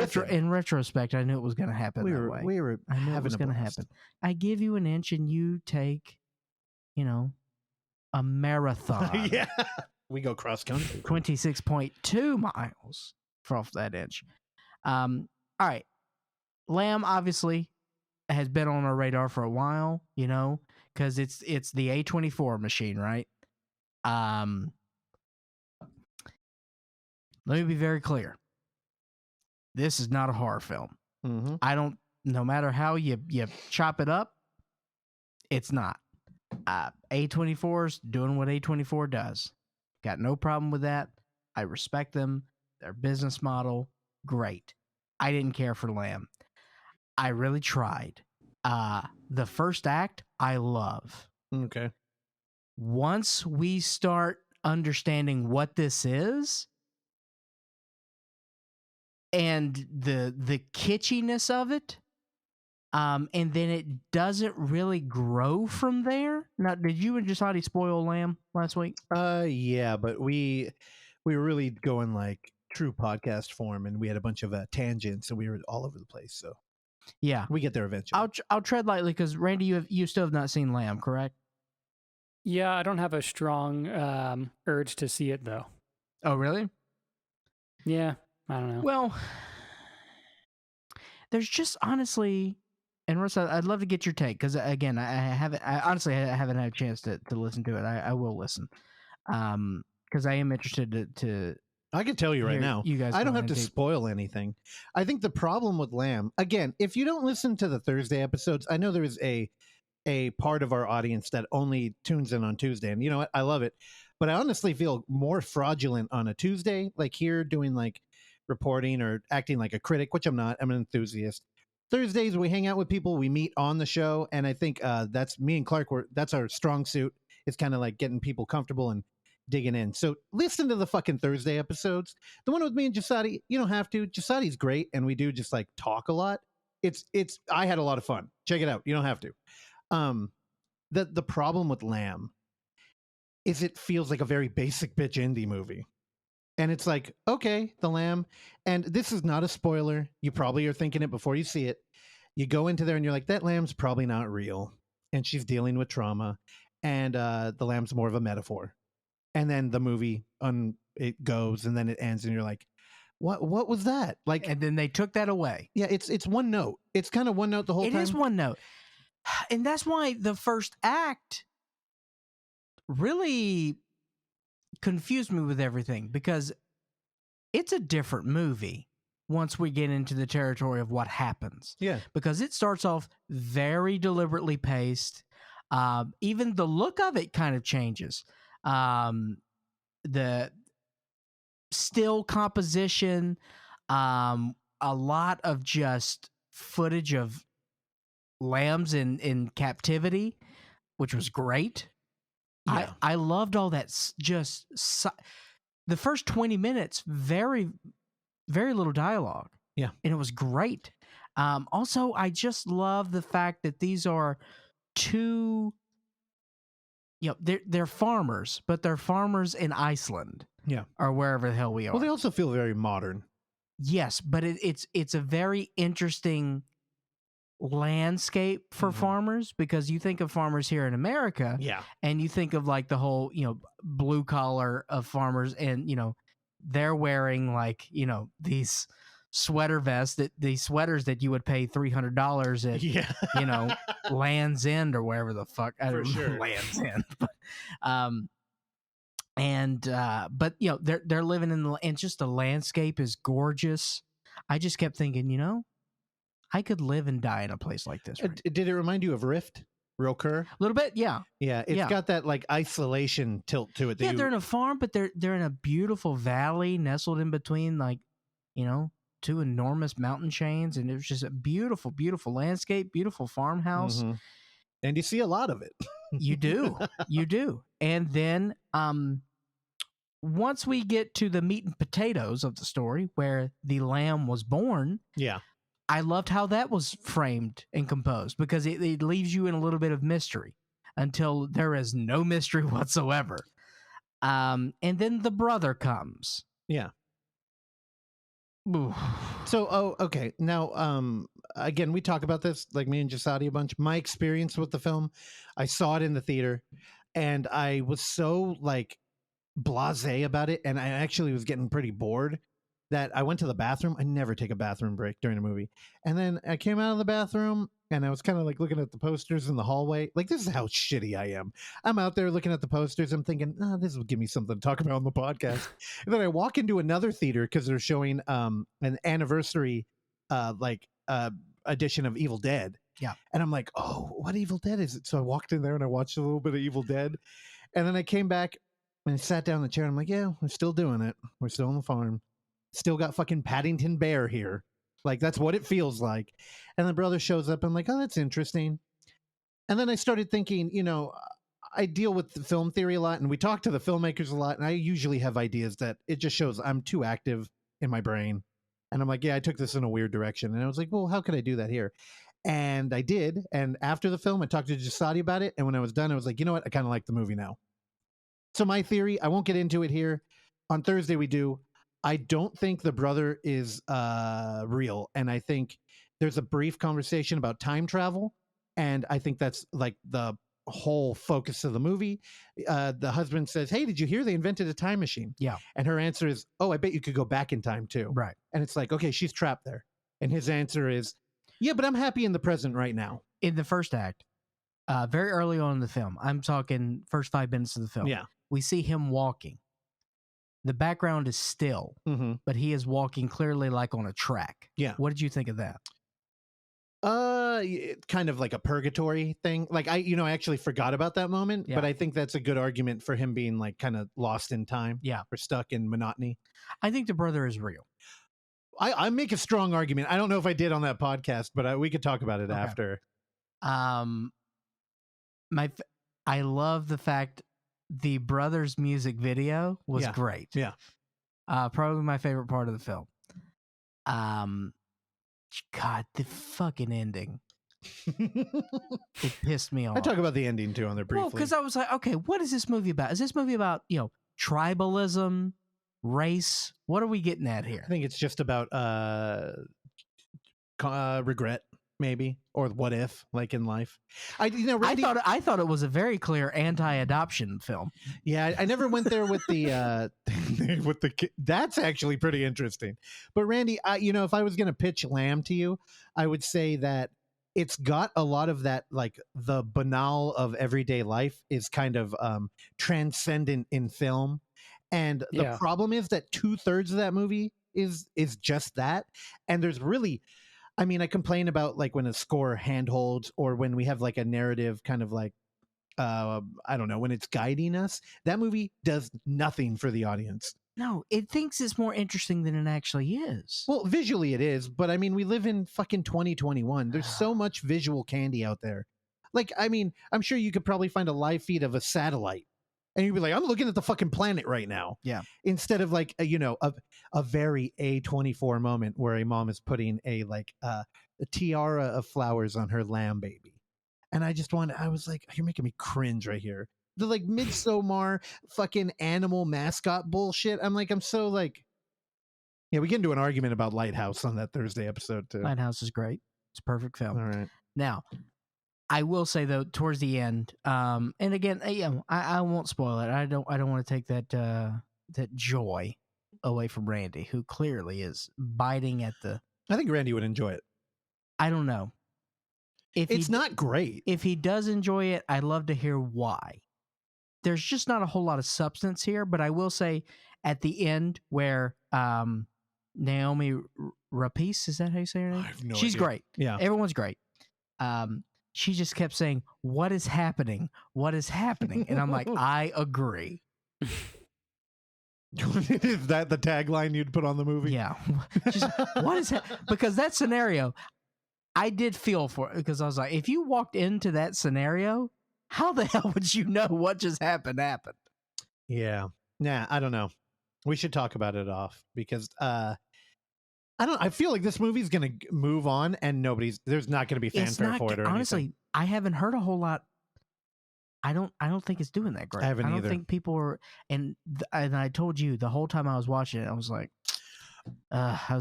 [SPEAKER 1] retrospect, I knew it was going to happen that way.
[SPEAKER 2] We were
[SPEAKER 1] I knew it
[SPEAKER 2] having
[SPEAKER 1] was going to happen. I give you an inch and you take, a marathon.
[SPEAKER 2] Yeah. We go cross country.
[SPEAKER 1] 26.2 miles off that inch. All right. Lamb obviously has been on our radar for a while, because it's the A24 machine, right? Let me be very clear. This is not a horror film.
[SPEAKER 2] Mm-hmm.
[SPEAKER 1] I don't. No matter how you chop it up, it's not. A24's doing what A24 does. Got no problem with that. I respect them. Their business model, great. I didn't care for Lamb. I really tried. The first act, I love.
[SPEAKER 2] Okay.
[SPEAKER 1] Once we start understanding what this is, and the kitschiness of it, and then it doesn't really grow from there. Now, did you and Jasadi spoil Lamb last week?
[SPEAKER 2] Yeah, but we were really going like true podcast form, and we had a bunch of tangents, and we were all over the place. So
[SPEAKER 1] Yeah,
[SPEAKER 2] we get there eventually.
[SPEAKER 1] I'll tread lightly because Randy, you still have not seen Lamb, correct?
[SPEAKER 3] Yeah, I don't have a strong urge to see it though.
[SPEAKER 1] Oh, really?
[SPEAKER 3] Yeah, I don't know.
[SPEAKER 1] Well, there's just honestly, and Russ, I'd love to get your take because again, I honestly haven't had a chance to listen to it. I will listen, because I am interested to.
[SPEAKER 2] I can tell you right
[SPEAKER 1] hear
[SPEAKER 2] now,
[SPEAKER 1] you guys
[SPEAKER 2] I don't
[SPEAKER 1] going
[SPEAKER 2] have to
[SPEAKER 1] into-
[SPEAKER 2] spoil anything. I think the problem with Lamb, again, if you don't listen to the Thursday episodes, I know there is a part of our audience that only tunes in on Tuesday, and you know what? I love it, but I honestly feel more fraudulent on a Tuesday, like here doing like reporting or acting like a critic, which I'm not. I'm an enthusiast. Thursdays we hang out with people, we meet on the show, and I think that's me and Clark. That's our strong suit. It's kind of like getting people comfortable and digging in. So listen to the fucking Thursday episodes. The one with me and Jasadi, you don't have to. Jasadi's great, and we do just like talk a lot. It's. I had a lot of fun. Check it out. You don't have to. The problem with Lamb is it feels like a very basic bitch indie movie. And it's like, okay, the Lamb, and this is not a spoiler. You probably are thinking it before you see it. You go into there and you're like, that lamb's probably not real. And she's dealing with trauma. And the lamb's more of a metaphor. And then the movie, it goes and then it ends and you're like, what was that? Like,
[SPEAKER 1] and then they took that away.
[SPEAKER 2] yeah, it's one note. It's kind of one note the whole time.
[SPEAKER 1] It is one note. And that's why the first act really confused me with everything, because it's a different movie once we get into the territory of what happens.
[SPEAKER 2] Yeah.
[SPEAKER 1] Because it starts off very deliberately paced. Even the look of it kind of changes. The still composition, a lot of just footage of lambs in captivity, which was great.
[SPEAKER 2] Yeah.
[SPEAKER 1] I loved all that. The first 20 minutes, very, very little dialogue.
[SPEAKER 2] Yeah.
[SPEAKER 1] And it was great. Also, I just love the fact that these are two, they're farmers, but they're farmers in Iceland.
[SPEAKER 2] Yeah.
[SPEAKER 1] Or wherever the hell we are.
[SPEAKER 2] Well, they also feel very modern.
[SPEAKER 1] Yes, but it's a very interesting landscape for farmers, because you think of farmers here in America,
[SPEAKER 2] Yeah.
[SPEAKER 1] and you think of like the whole blue collar of farmers, and they're wearing like these sweater vests, these sweaters that you would pay $300 at
[SPEAKER 2] Yeah.
[SPEAKER 1] Land's End or wherever the fuck. I don't know,
[SPEAKER 2] sure.
[SPEAKER 1] Land's End, but they're living in and just the landscape is gorgeous. I just kept thinking, I could live and die in a place like this. Right?
[SPEAKER 2] Did it remind you of Rift? Real Kerr?
[SPEAKER 1] A little bit, yeah.
[SPEAKER 2] Yeah, it's got that like isolation tilt to it.
[SPEAKER 1] Yeah, they're in a farm, but they're in a beautiful valley nestled in between two enormous mountain chains, and it was just a beautiful, beautiful landscape, beautiful farmhouse.
[SPEAKER 2] Mhm. And you see a lot of it.
[SPEAKER 1] You do. And then once we get to the meat and potatoes of the story, where the lamb was born,
[SPEAKER 2] Yeah.
[SPEAKER 1] I loved how that was framed and composed, because it leaves you in a little bit of mystery until there is no mystery whatsoever. And then the brother comes.
[SPEAKER 2] Yeah.
[SPEAKER 1] Ooh.
[SPEAKER 2] So, okay. Now, again, we talk about this, like me and Jasadi a bunch. My experience with the film, I saw it in the theater, and I was so like blasé about it, and I actually was getting pretty bored that I went to the bathroom. I never take a bathroom break during a movie. And then I came out of the bathroom, and I was kind of like looking at the posters in the hallway. Like, this is how shitty I am. I'm out there looking at the posters. I'm thinking, oh, this will give me something to talk about on the podcast. And then I walk into another theater because they're showing an anniversary edition of Evil Dead.
[SPEAKER 1] Yeah.
[SPEAKER 2] And I'm like, oh, what Evil Dead is it? So I walked in there and I watched a little bit of Evil Dead. And then I came back and I sat down in the chair. And I'm like, yeah, we're still doing it. We're still on the farm. Still got fucking Paddington Bear here. Like, that's what it feels like. And the brother shows up. And I'm like, oh, that's interesting. And then I started thinking, I deal with the film theory a lot. And we talk to the filmmakers a lot. And I usually have ideas that it just shows I'm too active in my brain. And I'm like, yeah, I took this in a weird direction. And I was like, well, how could I do that here? And I did. And after the film, I talked to Jasadi about it. And when I was done, I was like, you know what? I kind of like the movie now. So my theory, I won't get into it here. On Thursday, we do. I don't think the brother is real. And I think there's a brief conversation about time travel. And I think that's like the whole focus of the movie. The husband says, hey, did you hear they invented a time machine?
[SPEAKER 1] Yeah.
[SPEAKER 2] And her answer is, oh, I bet you could go back in time too.
[SPEAKER 1] Right.
[SPEAKER 2] And it's like, okay, she's trapped there. And his answer is, yeah, but I'm happy in the present right now.
[SPEAKER 1] In the first act, very early on in the film, I'm talking first 5 minutes of the film.
[SPEAKER 2] Yeah.
[SPEAKER 1] We see him walking. The background is still, but he is walking clearly like on a track.
[SPEAKER 2] Yeah.
[SPEAKER 1] What did you think of that?
[SPEAKER 2] Kind of like a purgatory thing. Like I actually forgot about that moment,
[SPEAKER 1] Yeah.
[SPEAKER 2] but I think that's a good argument for him being like kind of lost in time.
[SPEAKER 1] Yeah.
[SPEAKER 2] Or stuck in monotony.
[SPEAKER 1] I think the brother is real.
[SPEAKER 2] I make a strong argument. I don't know if I did on that podcast, but we could talk about it
[SPEAKER 1] Okay.
[SPEAKER 2] after.
[SPEAKER 1] I love the fact the brother's music video was
[SPEAKER 2] Yeah.
[SPEAKER 1] great.
[SPEAKER 2] Yeah.
[SPEAKER 1] Probably my favorite part of the film. God, the fucking ending. It pissed me off.
[SPEAKER 2] I talk about the ending too on there briefly.
[SPEAKER 1] Well, because I was like, okay, what is this movie about? Is this movie about, tribalism, race? What are we getting at here?
[SPEAKER 2] I think it's just about regret, maybe, or what if, like in life. Randy,
[SPEAKER 1] I thought it was a very clear anti-adoption film.
[SPEAKER 2] Yeah, I never went there with the with the that's actually pretty interesting. But Randy, if I was going to pitch Lamb to you, I would say that it's got a lot of that, like the banal of everyday life is kind of transcendent in film. And the problem is that 2/3 of that movie is just that. And there's really, I complain about like when a score handholds or when we have like a narrative kind of like, I don't know, when it's guiding us. That movie does nothing for the audience.
[SPEAKER 1] No, it thinks it's more interesting than it actually is.
[SPEAKER 2] Well, visually it is, but we live in fucking 2021. There's so much visual candy out there. Like, I'm sure you could probably find a live feed of a satellite and you'd be like, I'm looking at the fucking planet right now.
[SPEAKER 1] Yeah.
[SPEAKER 2] Instead of like, a very A24 moment where a mom is putting a tiara of flowers on her lamb baby. And I was like, you're making me cringe right here. The like Midsommar fucking animal mascot bullshit. I'm so like, yeah, we get into an argument about Lighthouse on that Thursday episode too.
[SPEAKER 1] Lighthouse is great. It's a perfect film.
[SPEAKER 2] All right.
[SPEAKER 1] Now, I will say though, towards the end, and again, I won't spoil it. I don't want to take that joy away from Randy, who clearly is biting at the.
[SPEAKER 2] I think Randy would enjoy it.
[SPEAKER 1] I don't know.
[SPEAKER 2] It's not great.
[SPEAKER 1] If he does enjoy it, I'd love to hear why. There's just not a whole lot of substance here, but I will say at the end where Naomi Rapace, is that how you say her name?
[SPEAKER 2] I have no
[SPEAKER 1] She's
[SPEAKER 2] idea.
[SPEAKER 1] great.
[SPEAKER 2] Yeah.
[SPEAKER 1] Everyone's great. She just kept saying, what is happening? What is happening? And I'm like, I agree.
[SPEAKER 2] Is that the tagline you'd put on the movie?
[SPEAKER 1] Yeah. Just, what is because that scenario, I did feel for it because I was like, if you walked into that scenario, how the hell would you know what just happened?
[SPEAKER 2] Yeah. Nah, I don't know. We should talk about it off because I feel like this movie's going to move on and there's not going to be fanfare for it or
[SPEAKER 1] honestly,
[SPEAKER 2] anything.
[SPEAKER 1] I haven't heard a whole lot. I don't think it's doing that great.
[SPEAKER 2] I haven't
[SPEAKER 1] don't
[SPEAKER 2] either.
[SPEAKER 1] think people are, and I told you the whole time I was watching it, I was like, I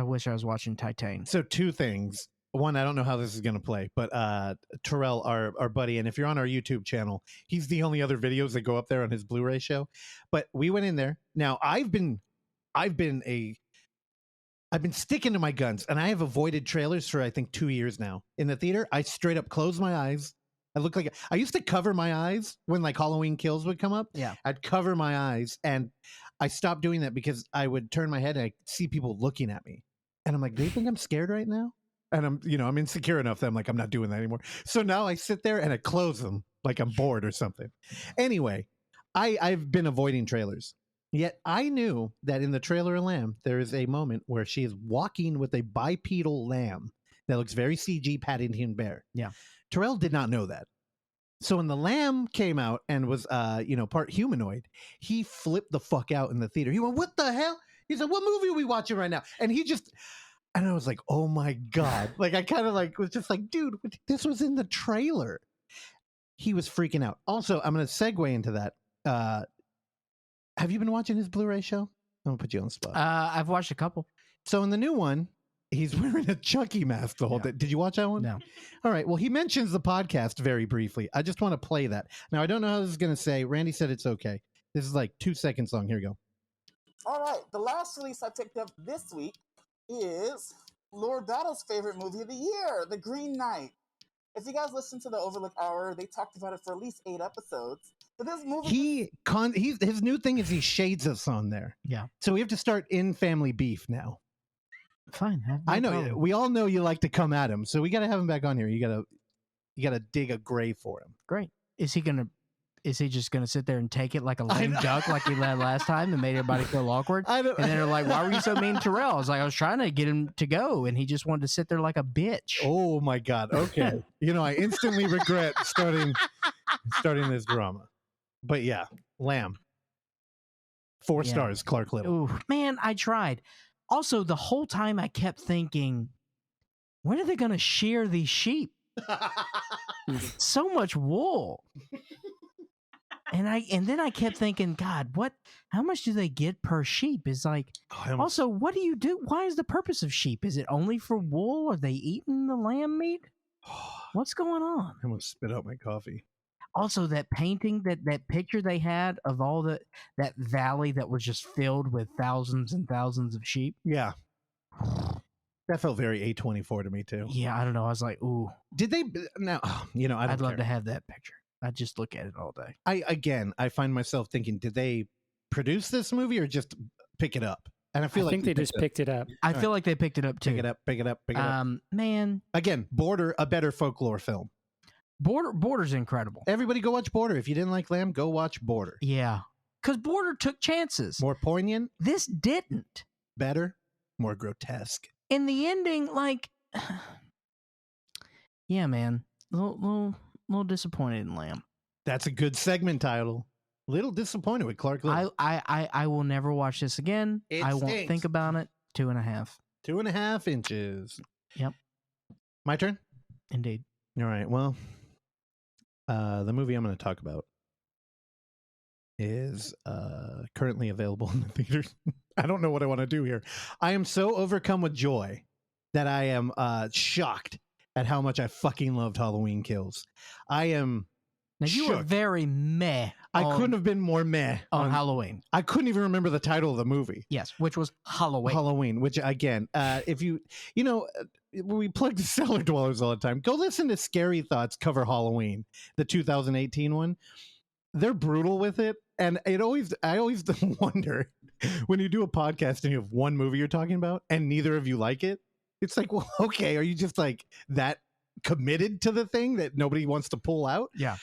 [SPEAKER 1] wish I was watching Titane.
[SPEAKER 2] So 2 things. One, I don't know how this is going to play, but Terrell, our buddy, and if you're on our YouTube channel, he's the only other videos that go up there on his Blu-ray show. But we went in there. Now, I've been I've been sticking to my guns, and I have avoided trailers for I think 2 years now. In the theater, I straight up close my eyes. I look like I used to cover my eyes when like Halloween Kills would come up.
[SPEAKER 1] Yeah.
[SPEAKER 2] I'd cover my eyes, and I stopped doing that because I would turn my head and I see people looking at me, and I'm like, do you think I'm scared right now? And I'm insecure enough that I'm like, I'm not doing that anymore. So now I sit there and I close them like I'm bored or something. Anyway, I've been avoiding trailers. Yet I knew that in the trailer of Lamb, there is a moment where she is walking with a bipedal lamb that looks very CG Paddington Bear.
[SPEAKER 1] Yeah.
[SPEAKER 2] Terrell did not know that. So when the lamb came out and was, part humanoid, he flipped the fuck out in the theater. He went, what the hell? He said, what movie are we watching right now? And and I was like, oh my God. Like, I kind of like was just like, dude, this was in the trailer. He was freaking out. Also, I'm going to segue into that. Have you been watching his Blu-ray show? I'm going to put you on the spot.
[SPEAKER 1] I've watched a couple.
[SPEAKER 2] So in the new one, he's wearing a Chucky mask the whole day. Did you watch that one?
[SPEAKER 1] No.
[SPEAKER 2] All right. Well, he mentions the podcast very briefly. I just want to play that. Now, I don't know how this is going to say. Randy said it's okay. This is like 2 seconds long. Here we go.
[SPEAKER 5] All right. The last release I picked up this week is Lord Battle's favorite movie of the year, The Green Knight. If you guys listen to the Overlook Hour, they talked about it for at least 8 episodes. But this movie,
[SPEAKER 2] his new thing is he shades us on there.
[SPEAKER 1] Yeah.
[SPEAKER 2] So we have to start in family beef now.
[SPEAKER 1] Fine.
[SPEAKER 2] I know we all know you like to come at him, so we got to have him back on here. You got to dig a grave for him.
[SPEAKER 1] Great. Is he just gonna sit there and take it like a lame duck like he did last time and made everybody feel awkward? And then they're like, why were you so mean to Terrell? I was like, I was trying to get him to go, and he just wanted to sit there like a bitch.
[SPEAKER 2] Oh my God. Okay. I instantly regret starting this drama. But yeah, Lamb. 4 stars, Clark Little.
[SPEAKER 1] Ooh, man, I tried. Also, the whole time I kept thinking, when are they going to shear these sheep? So much wool. And then I kept thinking, God, how much do they get per sheep? Is like, also, what do you do? Why is the purpose of sheep? Is it only for wool? Are they eating the lamb meat? What's going on?
[SPEAKER 2] I almost spit out my coffee.
[SPEAKER 1] Also, that painting, that picture they had of all that valley that was just filled with thousands and thousands of sheep.
[SPEAKER 2] Yeah. That felt very A24 to me too.
[SPEAKER 1] Yeah, I don't know. I was like, ooh.
[SPEAKER 2] Did they now, I'd
[SPEAKER 1] love to have that picture. I just look at it all day.
[SPEAKER 2] I find myself thinking, did they produce this movie or just pick it up? And I think
[SPEAKER 3] they just picked it up.
[SPEAKER 1] I feel like they picked it up too.
[SPEAKER 2] Pick it up.
[SPEAKER 1] Man.
[SPEAKER 2] Again, Border, a better folklore film.
[SPEAKER 1] Border's incredible.
[SPEAKER 2] Everybody go watch Border. If you didn't like Lamb, go watch Border.
[SPEAKER 1] Yeah. Because Border took chances.
[SPEAKER 2] More poignant.
[SPEAKER 1] This didn't.
[SPEAKER 2] Better. More grotesque.
[SPEAKER 1] In the ending, like, yeah, man. Little disappointed in Lamb.
[SPEAKER 2] That's a good segment title. Little disappointed with Clark Little.
[SPEAKER 1] I will never watch this again. I won't think about it. 2.5.
[SPEAKER 2] 2.5 inches.
[SPEAKER 1] Yep.
[SPEAKER 2] My turn?
[SPEAKER 1] Indeed.
[SPEAKER 2] All right. Well, the movie I'm going to talk about is currently available in the theaters. I don't know what I want to do here. I am so overcome with joy that I am shocked at how much I fucking loved Halloween Kills. I am
[SPEAKER 1] Now, you were very meh.
[SPEAKER 2] I couldn't have been more meh
[SPEAKER 1] on Halloween.
[SPEAKER 2] I couldn't even remember the title of the movie.
[SPEAKER 1] Yes, which was Halloween.
[SPEAKER 2] Halloween, which again, if we plug the Cellar Dwellers all the time. Go listen to Scary Thoughts cover Halloween, the 2018 one. They're brutal with it, and I always wonder when you do a podcast and you have one movie you're talking about and neither of you like it. It's like, well, okay, are you just like that committed to the thing that nobody wants to pull out?
[SPEAKER 1] Yeah.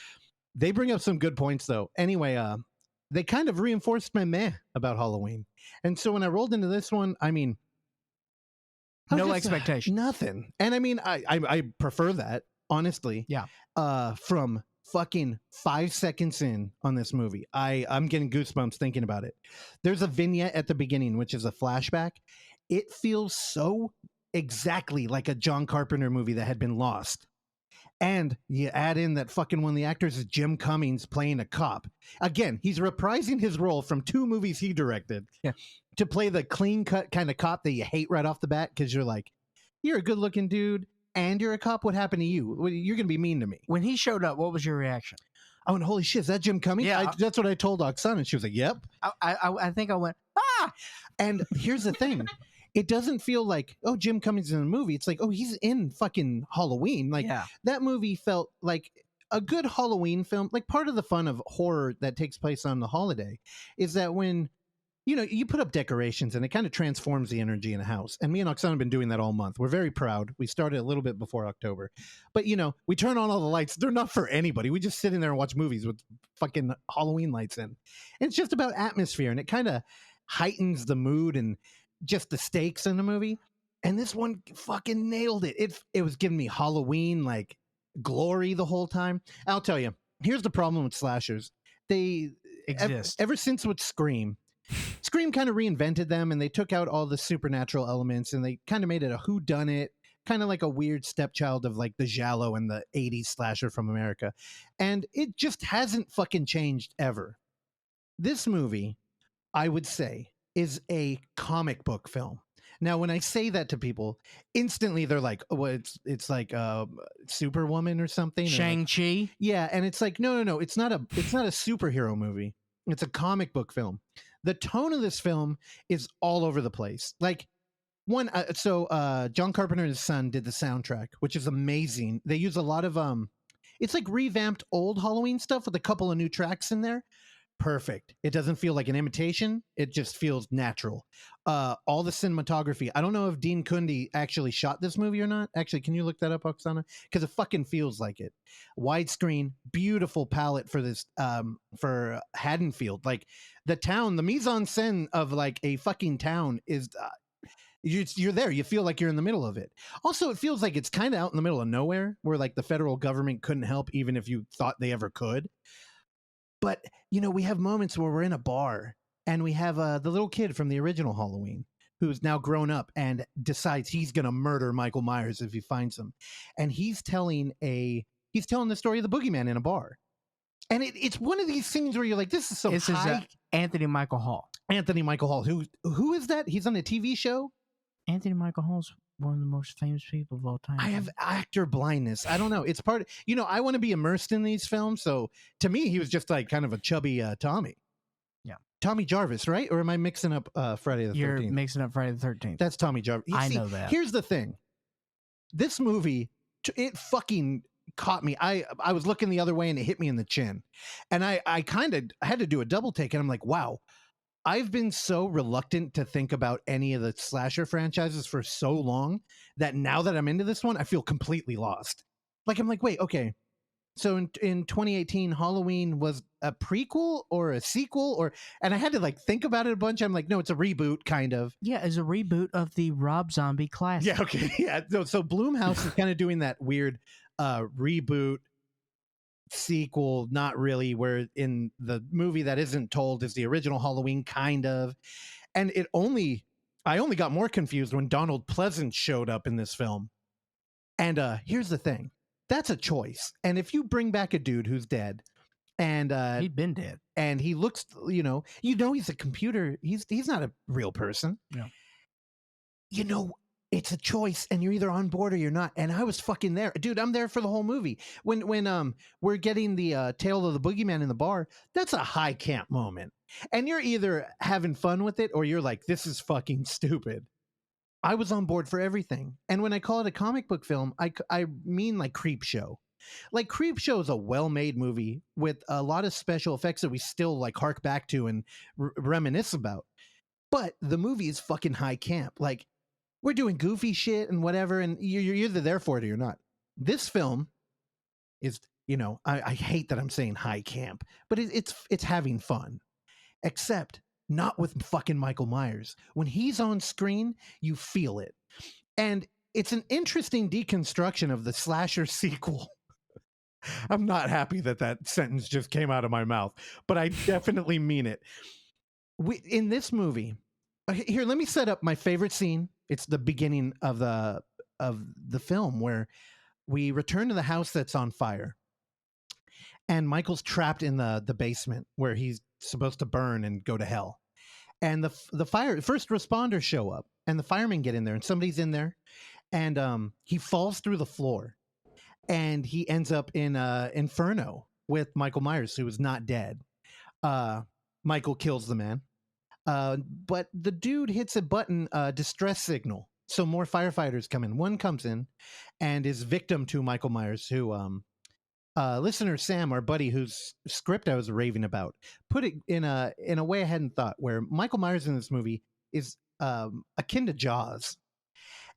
[SPEAKER 2] They bring up some good points, though. Anyway, they kind of reinforced my meh about Halloween. And so when I rolled into this one, I mean,
[SPEAKER 1] no expectation.
[SPEAKER 2] Nothing. And I mean, I prefer that, honestly.
[SPEAKER 1] Yeah.
[SPEAKER 2] From fucking 5 seconds in on this movie, I'm getting goosebumps thinking about it. There's a vignette at the beginning, which is a flashback. It feels so exactly like a John Carpenter movie that had been lost. And you add in that fucking one of the actors is Jim Cummings playing a cop. Again, he's reprising his role from 2 movies he directed to play the clean-cut kind of cop that you hate right off the bat because you're like, you're a good-looking dude and you're a cop. What happened to you? You're going to be mean to me.
[SPEAKER 1] When he showed up, what was your reaction?
[SPEAKER 2] I went, holy shit, is that Jim Cummings?
[SPEAKER 1] Yeah.
[SPEAKER 2] That's what I told Oksana, and she was like, yep.
[SPEAKER 1] I think I went, ah!
[SPEAKER 2] And here's the thing. it doesn't feel like, oh, Jim Cummings in a movie. It's like, oh, he's in fucking Halloween. Like
[SPEAKER 1] Yeah.
[SPEAKER 2] that movie felt like a good Halloween film. Like part of the fun of horror that takes place on the holiday is that when you put up decorations and it kind of transforms the energy in a house. And me and Oksana have been doing that all month. We're very proud. We started a little bit before October. But, we turn on all the lights. They're not for anybody. We just sit in there and watch movies with fucking Halloween lights in. And it's just about atmosphere. And it kind of heightens the mood and just the stakes in the movie. And this one fucking nailed it. It was giving me Halloween, like, glory the whole time. I'll tell you, here's the problem with slashers. They
[SPEAKER 1] Exist.
[SPEAKER 2] Ever since with Scream kind of reinvented them, and they took out all the supernatural elements and they kind of made it a whodunit, kind of like a weird stepchild of like the giallo and the 80s slasher from America. And it just hasn't fucking changed ever. This movie, I would say, is a comic book film. Now, when I say that to people, instantly they're like, "Oh, it's like Superwoman or something."
[SPEAKER 1] Shang-Chi?
[SPEAKER 2] Yeah, and it's like, no, it's not a superhero movie. It's a comic book film. The tone of this film is all over the place. Like John Carpenter and his son did the soundtrack, which is amazing. They use a lot of it's like revamped old Halloween stuff with a couple of new tracks in there. Perfect. It doesn't feel like an imitation. It just feels natural. All the cinematography. I don't know if Dean Cundey actually shot this movie or not. Actually, can you look that up, Oksana? Because it fucking feels like it. Widescreen, beautiful palette for this, for Haddonfield. Like the town, the mise-en-scène of like a fucking town is, you're there. You feel like you're in the middle of it. Also, it feels like it's kind of out in the middle of nowhere where like the federal government couldn't help even if you thought they ever could. But, we have moments where we're in a bar and we have the little kid from the original Halloween who's now grown up and decides he's going to murder Michael Myers if he finds him. And he's telling the story of the boogeyman in a bar. And it's one of these things where you're like, this is so
[SPEAKER 1] This
[SPEAKER 2] high.
[SPEAKER 1] is Anthony Michael Hall.
[SPEAKER 2] Anthony Michael Hall. Who is that? He's on a TV show?
[SPEAKER 1] Anthony Michael Hall's one of the most famous people of all time.
[SPEAKER 2] I have actor blindness. I don't know. It's part of, I want to be immersed in these films. So to me, he was just like kind of a chubby Tommy.
[SPEAKER 1] Yeah.
[SPEAKER 2] Tommy Jarvis, right? Or am I mixing up Friday the 13th?
[SPEAKER 1] You're mixing up Friday the 13th.
[SPEAKER 2] That's Tommy Jarvis.
[SPEAKER 1] I know that.
[SPEAKER 2] Here's the thing. This movie, it fucking caught me. I was looking the other way and it hit me in the chin. And I kind of had to do a double take and I'm like, wow. I've been so reluctant to think about any of the slasher franchises for so long that now that I'm into this one, I feel completely lost. Like, I'm like, wait, okay. So in 2018, Halloween was a prequel or a sequel and I had to like think about it a bunch. I'm like, no, it's a reboot kind of.
[SPEAKER 1] Yeah, it's a reboot of the Rob Zombie classic.
[SPEAKER 2] Yeah, okay. Yeah. So Blumhouse is kind of doing that weird reboot sequel, not really, where in the movie that isn't told is the original Halloween kind of. And I only got more confused when Donald Pleasance showed up in this film. And here's the thing. That's a choice. And if you bring back a dude who's dead and
[SPEAKER 1] he'd been dead
[SPEAKER 2] and he looks, he's a computer. He's not a real person.
[SPEAKER 1] Yeah.
[SPEAKER 2] It's a choice and you're either on board or you're not. And I was fucking there. Dude, I'm there for the whole movie. When we're getting the tale of the boogeyman in the bar, that's a high camp moment. And you're either having fun with it or you're like, this is fucking stupid. I was on board for everything. And when I call it a comic book film, I mean like Creepshow. Like Creepshow is a well-made movie with a lot of special effects that we still like hark back to and reminisce about. But the movie is fucking high camp. Like, we're doing goofy shit and whatever, and you're either there for it or you're not. This film is, I hate that I'm saying high camp, but it's having fun. Except not with fucking Michael Myers. When he's on screen, you feel it. And it's an interesting deconstruction of the slasher sequel. I'm not happy that sentence just came out of my mouth, but I definitely mean it. In this movie, here, let me set up my favorite scene. It's the beginning of the film where we return to the house that's on fire. And Michael's trapped in the basement where he's supposed to burn and go to hell. And the first responders show up and the firemen get in there and somebody's in there and he falls through the floor and he ends up in Inferno with Michael Myers, who is not dead. Michael kills the man. But the dude hits a button, distress signal. So more firefighters come in. One comes in and is victim to Michael Myers, who listener Sam, our buddy whose script I was raving about, put it in a way I hadn't thought, where Michael Myers in this movie is akin to Jaws.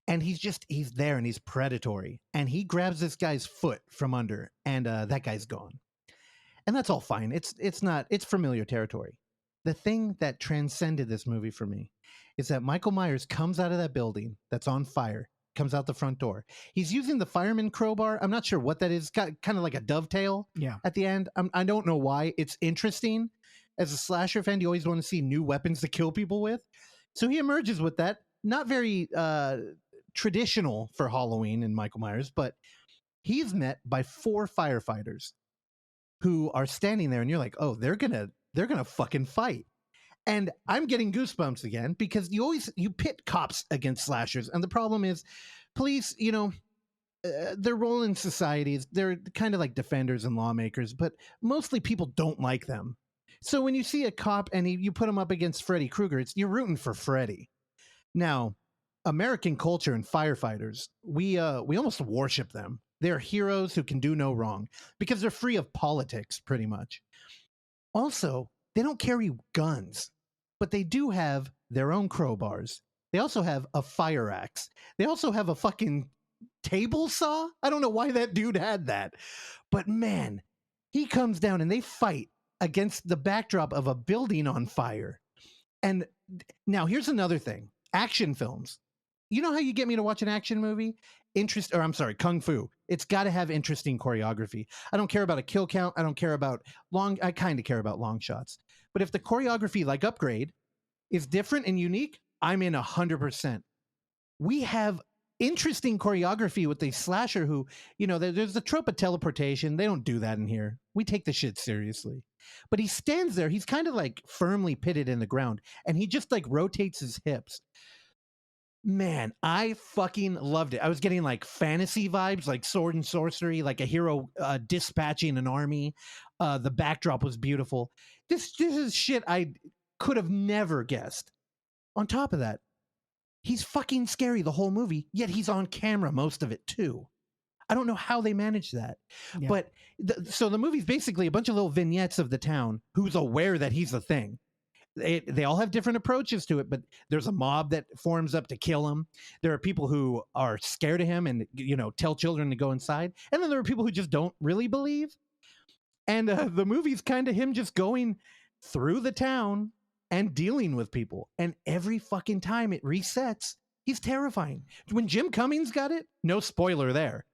[SPEAKER 2] And he's there and he's predatory. And he grabs this guy's foot from under, and that guy's gone. And that's all fine. It's familiar territory. The thing that transcended this movie for me is that Michael Myers comes out of that building that's on fire, comes out the front door. He's using the fireman crowbar. I'm not sure what that is. Got kind of like a dovetail at the end. I don't know why. It's interesting. As a slasher fan, you always want to see new weapons to kill people with. So he emerges with that. Not very traditional for Halloween in Michael Myers, but he's met by 4 firefighters who are standing there, and you're like, oh, they're gonna fucking fight. And I'm getting goosebumps again, because you pit cops against slashers, and the problem is police, their role in society is they're kind of like defenders and lawmakers, but mostly people don't like them. So when you see a cop and you put him up against Freddy Krueger, you're rooting for Freddy. Now, American culture and firefighters, we almost worship them. They're heroes who can do no wrong because they're free of politics, pretty much. Also, they don't carry guns, but they do have their own crowbars. They also have a fire axe. They also have a fucking table saw. I don't know why that dude had that, but man, he comes down and they fight against the backdrop of a building on fire. And now here's another thing. Action films. You know how you get me to watch an action movie? Kung Fu. It's got to have interesting choreography. I don't care about a kill count. I don't care about I kind of care about long shots. But if the choreography, like Upgrade, is different and unique, I'm in 100%. We have interesting choreography with the slasher who, there's the trope of teleportation. They don't do that in here. We take the shit seriously. But he stands there. He's kind of like firmly pitted in the ground, and he just like rotates his hips. Man, I fucking loved it. I was getting like fantasy vibes, like sword and sorcery, like a hero dispatching an army. The backdrop was beautiful. This is shit I could have never guessed. On top of that, he's fucking scary the whole movie, yet he's on camera most of it too. I don't know how they managed that. Yeah. But so the movie's basically a bunch of little vignettes of the town who's aware that he's a thing. They all have different approaches to it, but there's a mob that forms up to kill him. There are people who are scared of him and, tell children to go inside. And then there are people who just don't really believe. And the movie's kind of him just going through the town and dealing with people. And every fucking time it resets, he's terrifying. When Jim Cummings got it, no spoiler there.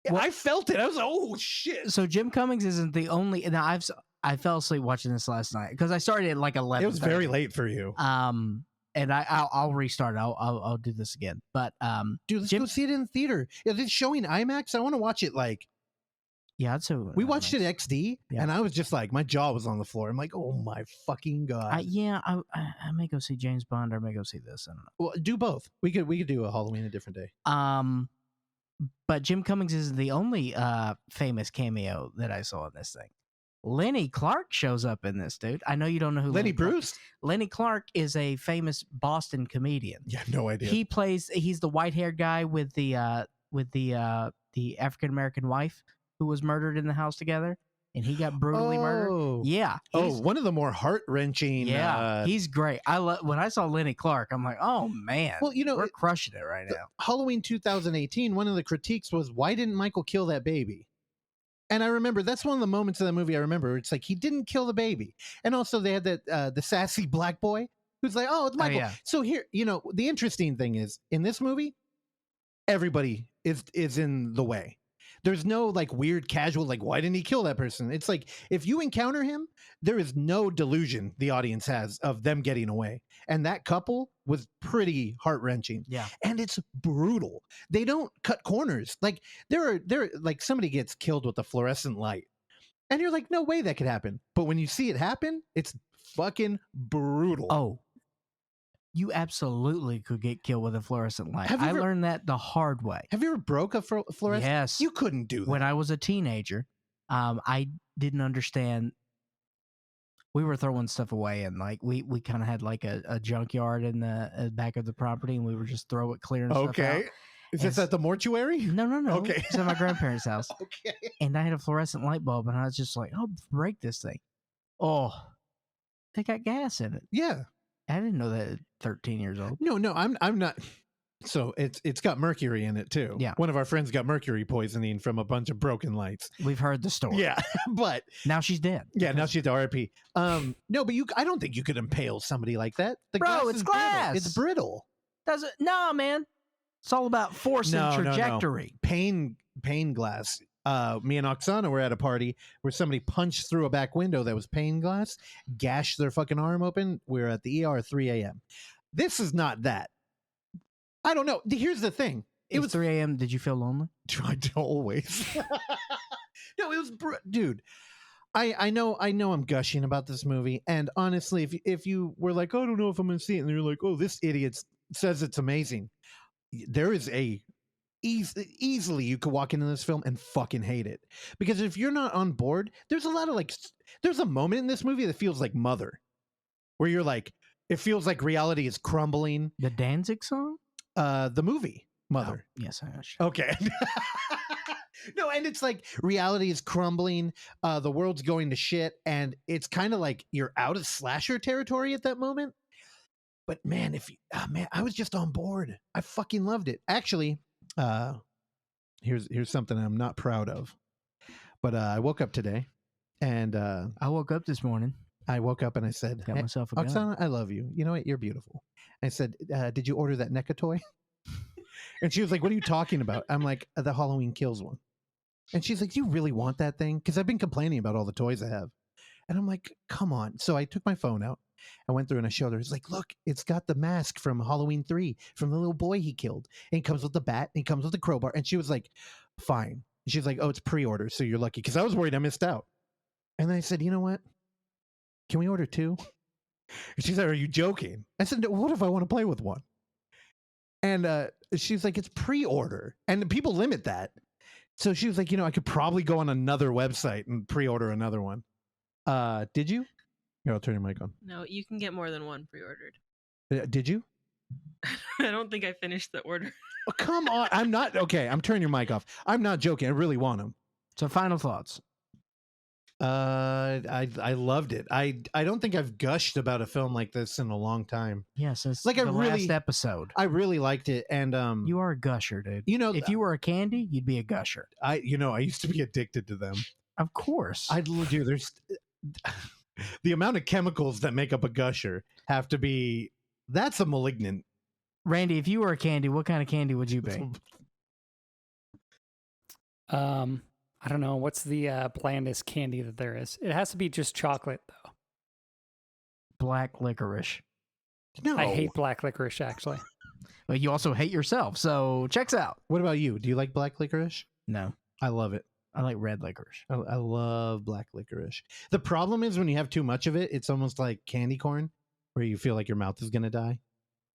[SPEAKER 2] Well, I felt it. I was like, oh, shit.
[SPEAKER 1] So Jim Cummings isn't the only... Now, I fell asleep watching this last night because I started at like 11.
[SPEAKER 2] It was very late for you.
[SPEAKER 1] And I'll restart. I'll do this again. But
[SPEAKER 2] dude, let's go see it in the theater. Is it showing IMAX? I want to watch it like.
[SPEAKER 1] Yeah, I'd say
[SPEAKER 2] we watched it XD, and I was just like, my jaw was on the floor. I'm like, oh my fucking god.
[SPEAKER 1] I may go see James Bond, or I may go see this. I don't know.
[SPEAKER 2] Well, do both. We could do a Halloween a different day.
[SPEAKER 1] But Jim Cummings isn't the only famous cameo that I saw in this thing. Lenny Clark shows up in this, dude. I know you don't know who
[SPEAKER 2] Lenny Bruce?
[SPEAKER 1] Lenny Clark is a famous Boston comedian.
[SPEAKER 2] Yeah, no idea.
[SPEAKER 1] He's the white-haired guy with the African-American wife who was murdered in the house together, and he got brutally murdered. Yeah.
[SPEAKER 2] One of the more heart-wrenching.
[SPEAKER 1] Yeah, he's great. When I saw Lenny Clark, I'm like, oh man.
[SPEAKER 2] Well,
[SPEAKER 1] we're crushing it right now.
[SPEAKER 2] Halloween 2018, one of the critiques was, why didn't Michael kill that baby? And I remember that's one of the moments of that movie I remember. It's like he didn't kill the baby. And also they had that the sassy black boy who's like, oh, it's Michael. Oh, yeah. So here, the interesting thing is in this movie, everybody is in the way. There's no like weird casual, like, why didn't he kill that person? It's like, if you encounter him, there is no delusion the audience has of them getting away. And that couple was pretty heart-wrenching.
[SPEAKER 1] Yeah.
[SPEAKER 2] And it's brutal. They don't cut corners. Like there are like somebody gets killed with a fluorescent light. And you're like, no way that could happen. But when you see it happen, it's fucking brutal.
[SPEAKER 1] Oh. You absolutely could get killed with a fluorescent light. I learned that the hard way.
[SPEAKER 2] Have you ever broke a fluorescent?
[SPEAKER 1] Yes.
[SPEAKER 2] You couldn't do that.
[SPEAKER 1] When I was a teenager, I didn't understand we were throwing stuff away, and like we kind of had like a junkyard in the back of the property, and we were just clearing stuff out.
[SPEAKER 2] Okay. Is this at the mortuary?
[SPEAKER 1] No.
[SPEAKER 2] Okay.
[SPEAKER 1] It's at my grandparents' house.
[SPEAKER 2] Okay.
[SPEAKER 1] And I had a fluorescent light bulb, and I was just like, "I'll break this thing." Oh, they got gas in it.
[SPEAKER 2] Yeah.
[SPEAKER 1] I didn't know that at 13 years old.
[SPEAKER 2] No, I'm not. So it's got mercury in it too.
[SPEAKER 1] Yeah.
[SPEAKER 2] One of our friends got mercury poisoning from a bunch of broken lights.
[SPEAKER 1] We've heard the story.
[SPEAKER 2] Yeah, but
[SPEAKER 1] Now she's dead.
[SPEAKER 2] yeah, now she's RIP. No, but I don't think you could impale somebody like that. The
[SPEAKER 1] Bro,
[SPEAKER 2] glass
[SPEAKER 1] it's
[SPEAKER 2] is brittle.
[SPEAKER 1] glass.
[SPEAKER 2] It's brittle.
[SPEAKER 1] Does it? No, man. It's all about force and trajectory.
[SPEAKER 2] Pane glass. Me and Oksana were at a party where somebody punched through a back window that was pane glass, gashed their fucking arm open. We were at the ER at 3 a.m. This is not that. I don't know. Here's the thing. It was
[SPEAKER 1] 3 a.m. Did you feel lonely?
[SPEAKER 2] always. No, it was dude. I know I'm gushing about this movie, and honestly, if you were like, oh, I don't know if I'm going to see it, and you're like, oh, this idiot says it's amazing, there is easily you could walk into this film and fucking hate it, because if you're not on board, there's a lot of there's a moment in this movie that feels like Mother, where you're like, it feels like reality is crumbling.
[SPEAKER 1] The Danzig song?
[SPEAKER 2] The movie Mother.
[SPEAKER 1] Oh, yes, I understand.
[SPEAKER 2] Okay. No, and it's like reality is crumbling, the world's going to shit, and it's kind of like you're out of slasher territory at that moment. But man, I was just on board. I fucking loved it. Actually, here's something I'm not proud of. But I woke up today, and
[SPEAKER 1] I woke up this morning.
[SPEAKER 2] I woke up and I said,
[SPEAKER 1] Got myself a gun.
[SPEAKER 2] Oksana, I love you. You know what? You're beautiful. I said, did you order that NECA toy? And she was like, what are you talking about? I'm like, the Halloween Kills one. And she's like, do you really want that thing? Because I've been complaining about all the toys I have. And I'm like, come on. So I took my phone out. I went through and I showed her. It's like, look, it's got the mask from Halloween 3 from the little boy he killed. And it comes with the bat and it comes with the crowbar. And she was like, fine. And she's like, oh, it's pre-order, so you're lucky. Because I was worried I missed out. And then I said, you know what? Can we order 2? And she's like, are you joking? I said, no, what if I want to play with one? And she's like, it's pre-order. And people limit that. So she was like, I could probably go on another website and pre-order another one. Did you? Here, I'll turn your mic on.
[SPEAKER 4] No, you can get more than one pre-ordered.
[SPEAKER 2] Did you?
[SPEAKER 4] I don't think I finished the order.
[SPEAKER 2] Oh, come on. I'm not. Okay, I'm turning your mic off. I'm not joking. I really want them.
[SPEAKER 1] So final thoughts.
[SPEAKER 2] I loved it. I don't think I've gushed about a film like this in a long time.
[SPEAKER 1] Yes, it's
[SPEAKER 2] Like,
[SPEAKER 1] the
[SPEAKER 2] I really-
[SPEAKER 1] last episode.
[SPEAKER 2] I really liked it, and
[SPEAKER 1] You are a gusher, dude. If you were a candy, you'd be a gusher.
[SPEAKER 2] I used to be addicted to them.
[SPEAKER 1] Of course.
[SPEAKER 2] I do. There's the amount of chemicals that make up a gusher have to be. That's a malignant.
[SPEAKER 1] Randy, if you were a candy, what kind of candy would you be?
[SPEAKER 3] I don't know. What's the blandest candy that there is? It has to be just chocolate, though.
[SPEAKER 1] Black licorice.
[SPEAKER 2] No,
[SPEAKER 3] I hate black licorice, actually.
[SPEAKER 1] But you also hate yourself, so checks out.
[SPEAKER 2] What about you? Do you like black licorice?
[SPEAKER 1] No,
[SPEAKER 2] I love it.
[SPEAKER 1] I like red licorice.
[SPEAKER 2] I love black licorice. The problem is when you have too much of it, it's almost like candy corn, where you feel like your mouth is gonna die.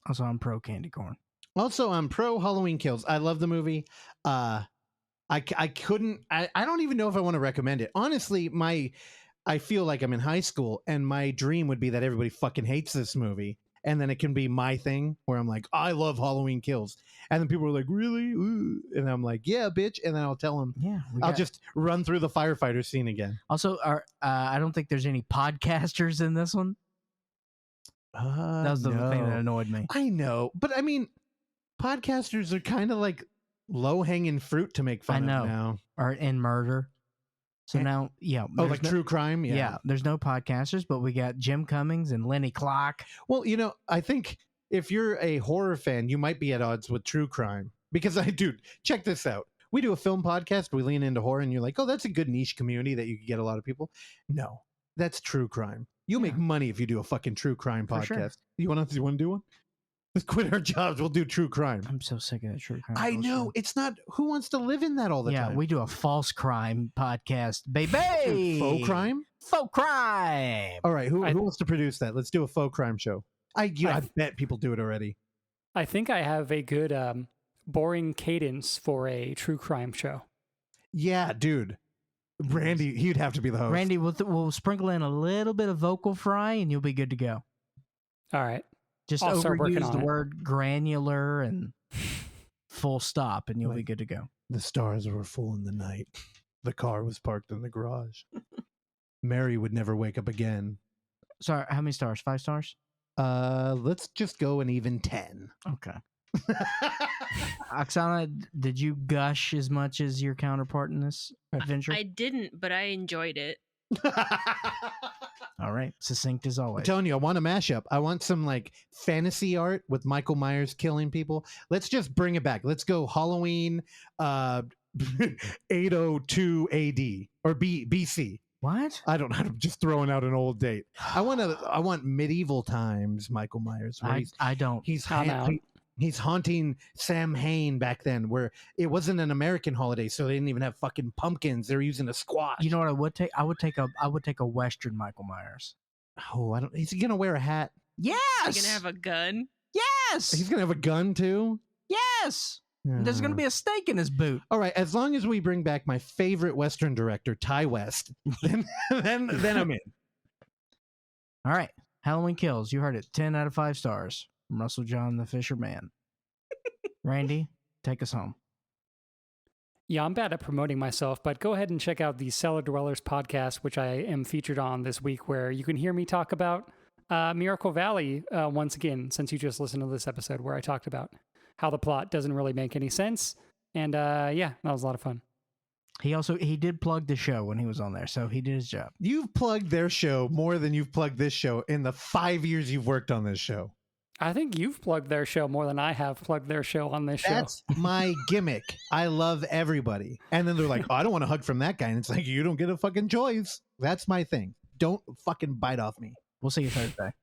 [SPEAKER 1] Also, I'm pro candy corn.
[SPEAKER 2] Also, I'm pro Halloween Kills. I love the movie. I couldn't. I don't even know if I want to recommend it. Honestly, I feel like I'm in high school, and my dream would be that everybody fucking hates this movie, and then it can be my thing where I'm like, I love Halloween Kills, and then people are like, really? Ooh. And I'm like, yeah, bitch, and then I'll tell them.
[SPEAKER 1] Yeah,
[SPEAKER 2] I'll just run through the firefighter scene again.
[SPEAKER 1] Also, I don't think there's any podcasters in this one. That was the thing that annoyed me.
[SPEAKER 2] I know, but I mean, podcasters are kind of like low-hanging fruit to make fun of now.
[SPEAKER 1] Or in murder. So now, yeah.
[SPEAKER 2] Oh, like true crime?
[SPEAKER 1] Yeah, there's no podcasters, but we got Jim Cummings and Lenny Clark.
[SPEAKER 2] Well, I think if you're a horror fan, you might be at odds with true crime. Because dude, check this out. We do a film podcast, we lean into horror, and you're like, oh, that's a good niche community that you could get a lot of people. No, that's true crime. You'll make money if you do a fucking true crime podcast. Sure. You want to do one? Let's quit our jobs. We'll do true crime.
[SPEAKER 1] I'm so sick of that true crime.
[SPEAKER 2] I know. It's not. Who wants to live in that all the time?
[SPEAKER 1] Yeah, we do a false crime podcast, baby.
[SPEAKER 2] Faux crime?
[SPEAKER 1] Faux crime.
[SPEAKER 2] All right. Who wants to produce that? Let's do a faux crime show. I bet people do it already.
[SPEAKER 3] I think I have a good boring cadence for a true crime show.
[SPEAKER 2] Yeah, dude. Randy, he'd have to be the host.
[SPEAKER 1] Randy, we'll sprinkle in a little bit of vocal fry, and you'll be good to go.
[SPEAKER 3] All right.
[SPEAKER 1] Just
[SPEAKER 3] I'll start working
[SPEAKER 1] overuse
[SPEAKER 3] on
[SPEAKER 1] the
[SPEAKER 3] it.
[SPEAKER 1] word granular and full stop, and you'll be
[SPEAKER 2] Like-
[SPEAKER 1] good to go.
[SPEAKER 2] The stars were full in the night. The car was parked in the garage. Mary would never wake up again.
[SPEAKER 1] Sorry, how many stars? 5 stars?
[SPEAKER 2] Let's just go an even 10.
[SPEAKER 1] Okay. Oksana, did you gush as much as your counterpart in this adventure?
[SPEAKER 4] I didn't, but I enjoyed it.
[SPEAKER 1] All right, succinct as
[SPEAKER 2] I'm
[SPEAKER 1] always.
[SPEAKER 2] telling you, I want a mashup. I want some like fantasy art with Michael Myers killing people. Let's just bring it back. Let's go Halloween 802 AD or BC.
[SPEAKER 1] What?
[SPEAKER 2] I don't know. I'm just throwing out an old date. I want medieval times Michael Myers. Where
[SPEAKER 1] I don't.
[SPEAKER 3] I'm out.
[SPEAKER 2] He's haunting Sam Hain back then, where it wasn't an American holiday, so they didn't even have fucking pumpkins. They were using a squash.
[SPEAKER 1] You know what I would take? I would take a Western Michael Myers.
[SPEAKER 2] Oh, I don't. Is he gonna wear a hat?
[SPEAKER 1] Yes.
[SPEAKER 4] You're gonna have a gun.
[SPEAKER 1] Yes.
[SPEAKER 2] He's gonna have a gun too.
[SPEAKER 1] Yes. There's going to be a stake in his boot.
[SPEAKER 2] All right, as long as we bring back my favorite Western director, Ty West, then I'm in.
[SPEAKER 1] All right. Halloween Kills. You heard it. 10 out of 5 stars from Russell John the Fisherman. Randy, take us home.
[SPEAKER 3] Yeah, I'm bad at promoting myself, but go ahead and check out the Cellar Dwellers podcast, which I am featured on this week, where you can hear me talk about Miracle Valley once again, since you just listened to this episode where I talked about how the plot doesn't really make any sense. And yeah, that was a lot of fun.
[SPEAKER 1] He did plug the show when he was on there, so he did his job.
[SPEAKER 2] You've plugged their show more than you've plugged this show in the 5 years you've worked on this show.
[SPEAKER 3] I think you've plugged their show more than I have plugged their show on this show.
[SPEAKER 2] That's my gimmick. I love everybody. And then they're like, oh, I don't want a hug from that guy. And it's like, you don't get a fucking choice. That's my thing. Don't fucking bite off me.
[SPEAKER 1] We'll see you Thursday.